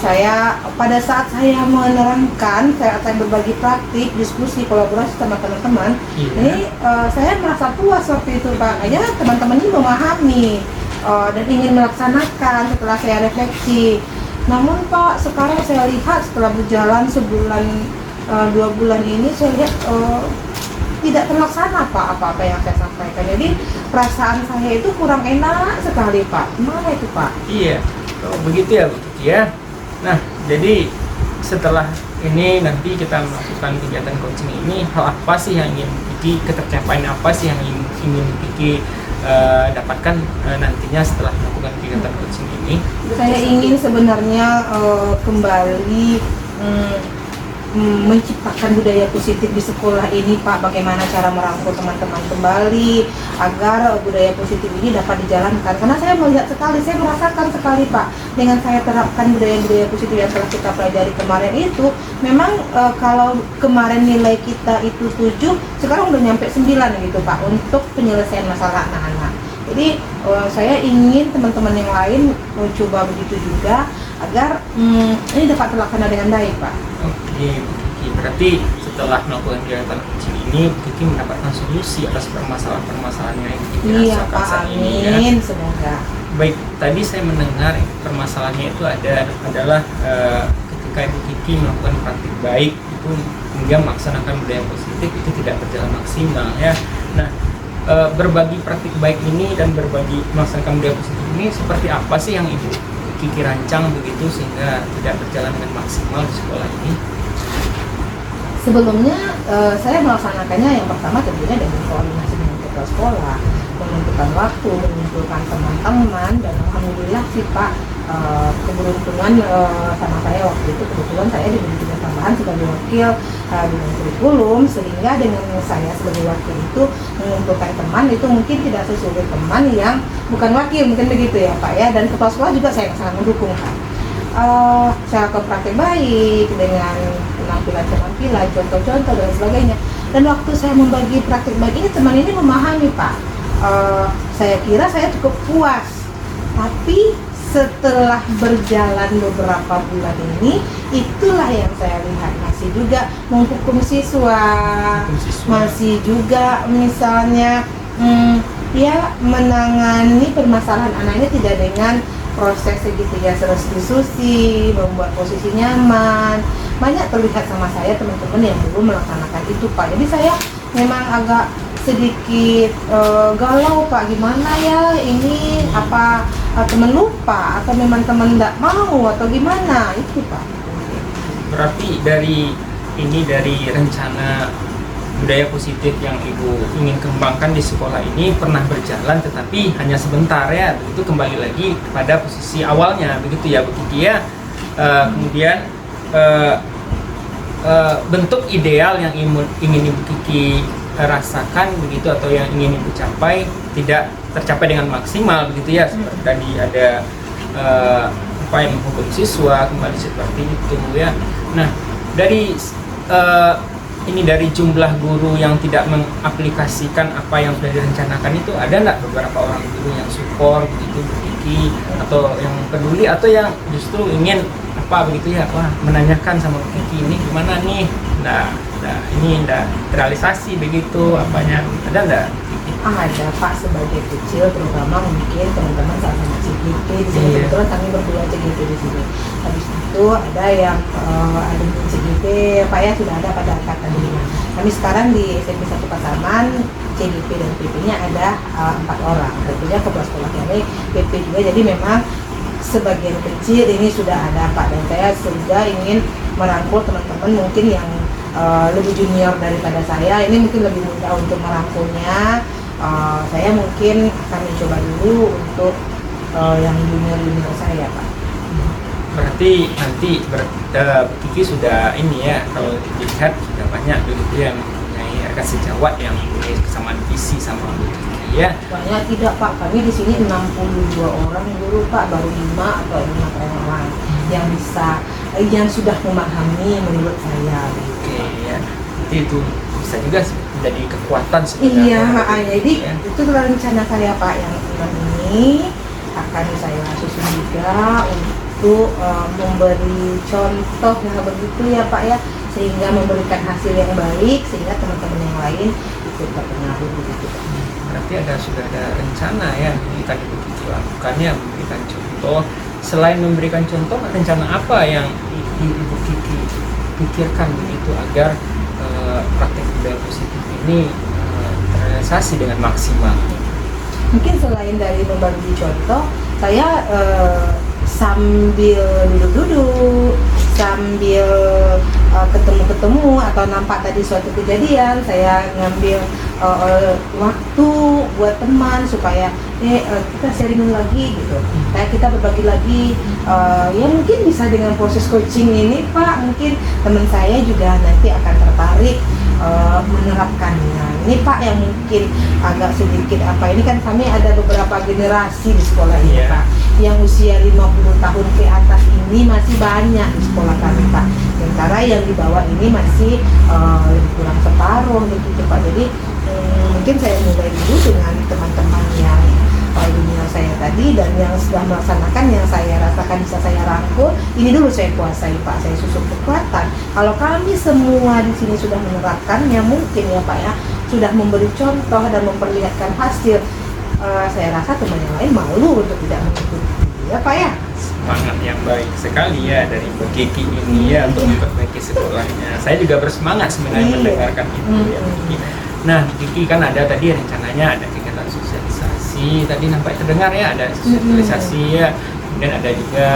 pada saat saya menerangkan, saat saya berbagi praktik, diskusi, kolaborasi sama teman-teman, Iya. ini saya merasa puas waktu itu Pak. Ya teman-teman ini memahami dan ingin melaksanakan setelah saya refleksi. Namun Pak, sekarang saya lihat setelah berjalan sebulan, 2 bulan ini, saya lihat tidak terlaksana Pak apa-apa yang saya sampaikan. Jadi perasaan saya itu kurang enak sekali Pak. Gimana itu Pak? Iya, begitu ya Bu Kiki ya. Nah, jadi setelah ini nanti kita melakukan kegiatan coaching ini, hal apa sih yang ingin Kiki, ketercapaian apa sih yang ingin Kiki dapatkan nantinya setelah melakukan kegiatan coaching ini? Saya ingin sebenarnya kembali menciptakan budaya positif di sekolah ini Pak. Bagaimana cara merangkul teman-teman kembali agar budaya positif ini dapat dijalankan, karena saya melihat sekali, saya merasakan sekali Pak, dengan saya terapkan budaya-budaya positif yang telah kita pelajari kemarin itu, memang kalau kemarin nilai kita itu 7, sekarang udah nyampe 9 gitu Pak, untuk penyelesaian masalah anak-anak. Jadi saya ingin teman-teman yang lain mencoba begitu juga, agar ini dapat terlaksana dengan baik Pak. Oke, Bu Kiki. Berarti setelah melakukan kegiatan coaching ini, Bu Kiki mendapatkan solusi atas permasalahan-permasalahan yang Kiki Iya rasakan Pak, saat ini ya. amin, semoga. Baik, tadi saya mendengar permasalahannya itu adalah ketika Ibu Kiki melakukan praktik baik itu hingga melaksanakan budaya positif itu tidak berjalan maksimal ya. Nah, berbagi praktik baik ini dan berbagi melaksanakan budaya positif ini seperti apa sih yang Ibu Kiki rancang begitu sehingga tidak berjalan dengan maksimal di sekolah ini? Sebelumnya saya melaksanakannya yang pertama tentunya dengan koordinasi dengan kepala sekolah, menentukan waktu, mengumpulkan teman-teman, dan alhamdulillah sih Pak, keberuntungan sama saya waktu itu, kebetulan saya diberi tugas tambahan sebagai wakil dengan kurikulum, sehingga dengan saya sebagai wakil itu mengumpulkan teman itu mungkin tidak sesulit teman yang bukan wakil, mungkin begitu ya Pak ya. Dan kepala sekolah juga saya sangat mendukung Pak. Saya ke praktek baik dengan penampilan, contoh-contoh dan sebagainya. Dan waktu saya membagi praktek baik ini, teman ini memahami Pak. Saya kira saya cukup puas, tapi setelah berjalan beberapa bulan ini, itulah yang saya lihat masih juga menghukum siswa, masih juga misalnya ya menangani permasalahan anak ini tidak dengan proses segitiga restitusi, membuat posisi nyaman. Banyak terlihat sama saya teman-teman yang belum melaksanakan itu Pak. Jadi saya memang agak sedikit galau Pak, gimana ya ini, apa teman lupa atau memang teman tidak mau atau gimana itu Pak. Berarti dari rencana budaya positif yang Ibu ingin kembangkan di sekolah ini pernah berjalan tetapi hanya sebentar ya, itu kembali lagi pada posisi awalnya begitu ya Bu Kiki ya. Kemudian bentuk ideal yang ingin Ibu Kiki rasakan begitu atau yang ingin Ibu capai tidak tercapai dengan maksimal begitu ya, seperti tadi ada upaya menghukum siswa kembali seperti itu ya. Nah dari dari jumlah guru yang tidak mengaplikasikan apa yang sudah direncanakan itu, ada nggak beberapa orang guru yang support begitu Bu Kiki, atau yang peduli, atau yang justru ingin apa begitu ya, wah menanyakan sama Bu Kiki ini gimana nih, ini udah terrealisasi begitu apanya, ada nggak? Ada Pak, sebagai kecil terutama mungkin teman-teman sama CGP di sini, kebetulan kami berdua CGP di sini. Habis itu ada yang ada di CGP Pak ya, sudah ada pada angkatan 5. Kami sekarang di SMP 1 Pasaman, CGP dan PP-nya ada 4 orang. Tentunya kepala sekolah kami PP juga, jadi memang sebagian kecil ini sudah ada Pak, dan saya sudah ingin merangkul teman-teman mungkin yang lebih junior daripada saya, ini mungkin lebih mudah untuk merangkulnya. Saya mungkin akan mencoba dulu untuk yang junior saya Pak. Berarti nanti Kiki sudah ini ya, kalau dilihat sudah banyak begitu yang mempunyai rekan sejawat yang mempunyai kesamaan visi sama Kiki ya. Banyak tidak Pak, kami di sini 62 orang dulu Pak, baru 5 atau 6 orang yang bisa, yang sudah memahami menurut saya. Oke ya, jadi itu bisa juga menjadi kekuatan sebenarnya. Iya, jadi ya, itu rencana saya Pak, yang ini akan saya susun juga untuk memberi contoh ya begitu ya Pak ya, sehingga memberikan hasil yang baik sehingga teman-teman yang lain ikut terpengaruh begitu Pak. Berarti sudah ada rencana ya, ini tadi begitu lakukannya, memberikan contoh. Selain memberikan contoh, rencana apa yang Ibu Kiki pikirkan begitu agar praktek budaya positif ini terrealisasi dengan maksimal? Mungkin selain dari membagi contoh, saya sambil duduk-duduk, sambil ketemu-ketemu atau nampak tadi suatu kejadian, saya ngambil waktu buat teman supaya kita sharing lagi gitu, kayak kita berbagi lagi, ya mungkin bisa dengan proses coaching ini Pak, mungkin teman saya juga nanti akan tertarik menerapkannya. Ini Pak yang mungkin agak sedikit ini kan kami ada beberapa generasi di sekolah ini Pak, yang usia 50 tahun ke atas ini masih banyak di sekolah kami Pak, sementara yang di bawah ini masih lebih kurang separuh begitu Pak. Jadi mungkin saya mulai dulu dengan teman-teman yang dunia saya tadi, dan yang sudah melaksanakan, yang saya rasakan bisa saya rangkul, ini dulu saya kuasai Pak, saya susun kekuatan. Kalau kami semua di sini sudah menerapkannya, mungkin ya Pak ya, sudah memberi contoh dan memperlihatkan hasil, saya rasa teman yang lain malu untuk tidak mengikuti ya Pak ya. Semangat yang baik sekali ya dari Bu Kiki ini ya, untuk memperbaiki sekolahnya. Saya juga bersemangat sebenarnya mendengarkan itu ya Bu Kiki. Nah Bu Kiki kan ada tadi rencananya ada kegiatan sosialisasi, tadi nampak terdengar ya, ada sosialisasi ya, kemudian ada juga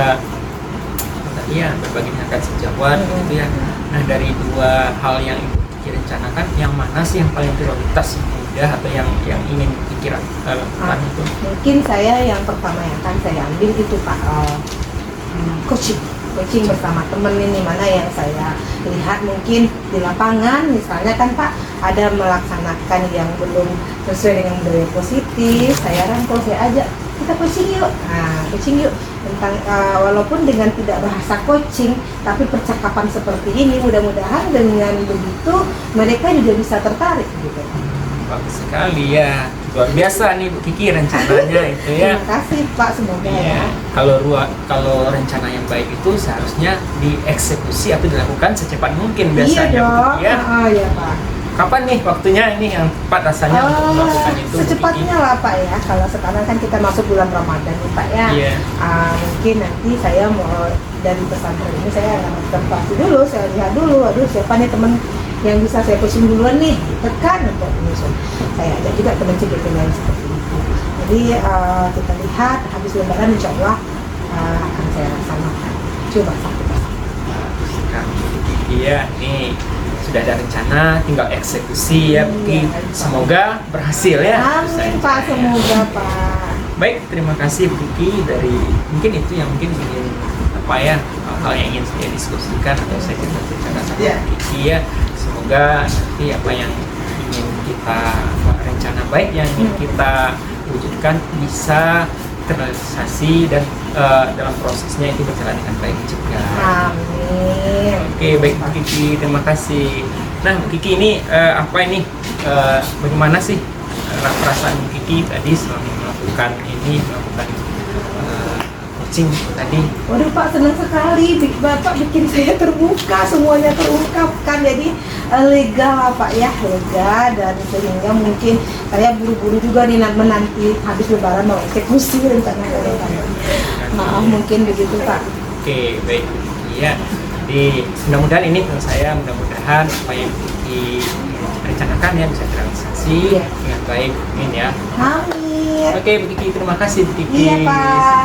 tadi ya berbagi rekan sejawat gitu ya. Nah dari dua hal yang Ibu Kiki rencanakan, yang mana sih yang paling prioritas, yang mudah atau yang ingin Kiki lakukan itu? Mungkin saya yang pertama yang akan saya ambil itu Pak, coaching bersama teman ini, mana yang saya lihat mungkin di lapangan misalnya kan Pak, ada melaksanakan yang belum sesuai dengan budaya positif, saya rangkul, saya ajak kita coaching yuk tentang walaupun dengan tidak bahasa coaching, tapi percakapan seperti ini mudah-mudahan dengan begitu mereka juga bisa tertarik gitu. bagus sekali ya. Luar biasa nih Bu Kiki rencananya itu ya. Terima kasih Pak, semoga Iya. ya. Kalau rencana yang baik itu seharusnya dieksekusi atau dilakukan secepat mungkin Iya biasanya Bu dong. Kiki ya. Oh iya Pak. Kapan nih waktunya ini yang tepat rasanya untuk melakukan itu Bu Secepatnya Kiki? lah Pak ya. Kalau sekarang kan kita masuk bulan Ramadan nih Pak ya. Iya. Mungkin nanti saya mau dari pesantren ini saya akan observasi dulu, saya lihat dulu, aduh siapa nih teman yang bisa saya pusing duluan nih, tekan untuk menyusun. Saya ada juga teman CPP lain seperti itu. Jadi kita lihat habis lebaran insya Allah akan saya laksanakan. Coba satu persatu. Bagus sekali Bu Kiki ya. Nih sudah ada rencana, tinggal eksekusi ya Bu Kiki. Iya, Semoga berhasil ya. Amin Pak, semoga Pak. Baik, terima kasih Bu Kiki dari mungkin itu yang mungkin ingin apa ya hal yang ingin saya diskusikan atau saya ceritakan sama Iya. Bu Kiki ya. Semoga nanti apa yang ingin kita rencana baik yang ingin kita wujudkan bisa terrealisasi dan dalam prosesnya itu berjalan dengan baik juga. Amin. Oke, baik Bu Kiki, terima kasih. Nah, Bu Kiki ini apa ini bagaimana sih perasaan Bu Kiki tadi selama melakukan coaching tadi? Waduh Pak, senang sekali Bapak bikin saya terbuka, semuanya terungkapkan. Jadi lega lah Pak ya, lega, dan sehingga mungkin saya buru-buru juga nih menanti habis lebaran mau eksekusi rencana saya. Maaf mungkin begitu Pak. Oke, baik Bu Kiki ya. Jadi mudah-mudahan ini menurut saya mudah-mudahan apa yang Bu Kiki rencanakan ya bisa terrealisasi Iya. dengan baik. Amin ya. Amin. Oke Bu Kiki, terima kasih Bu Kiki. Iya Pak.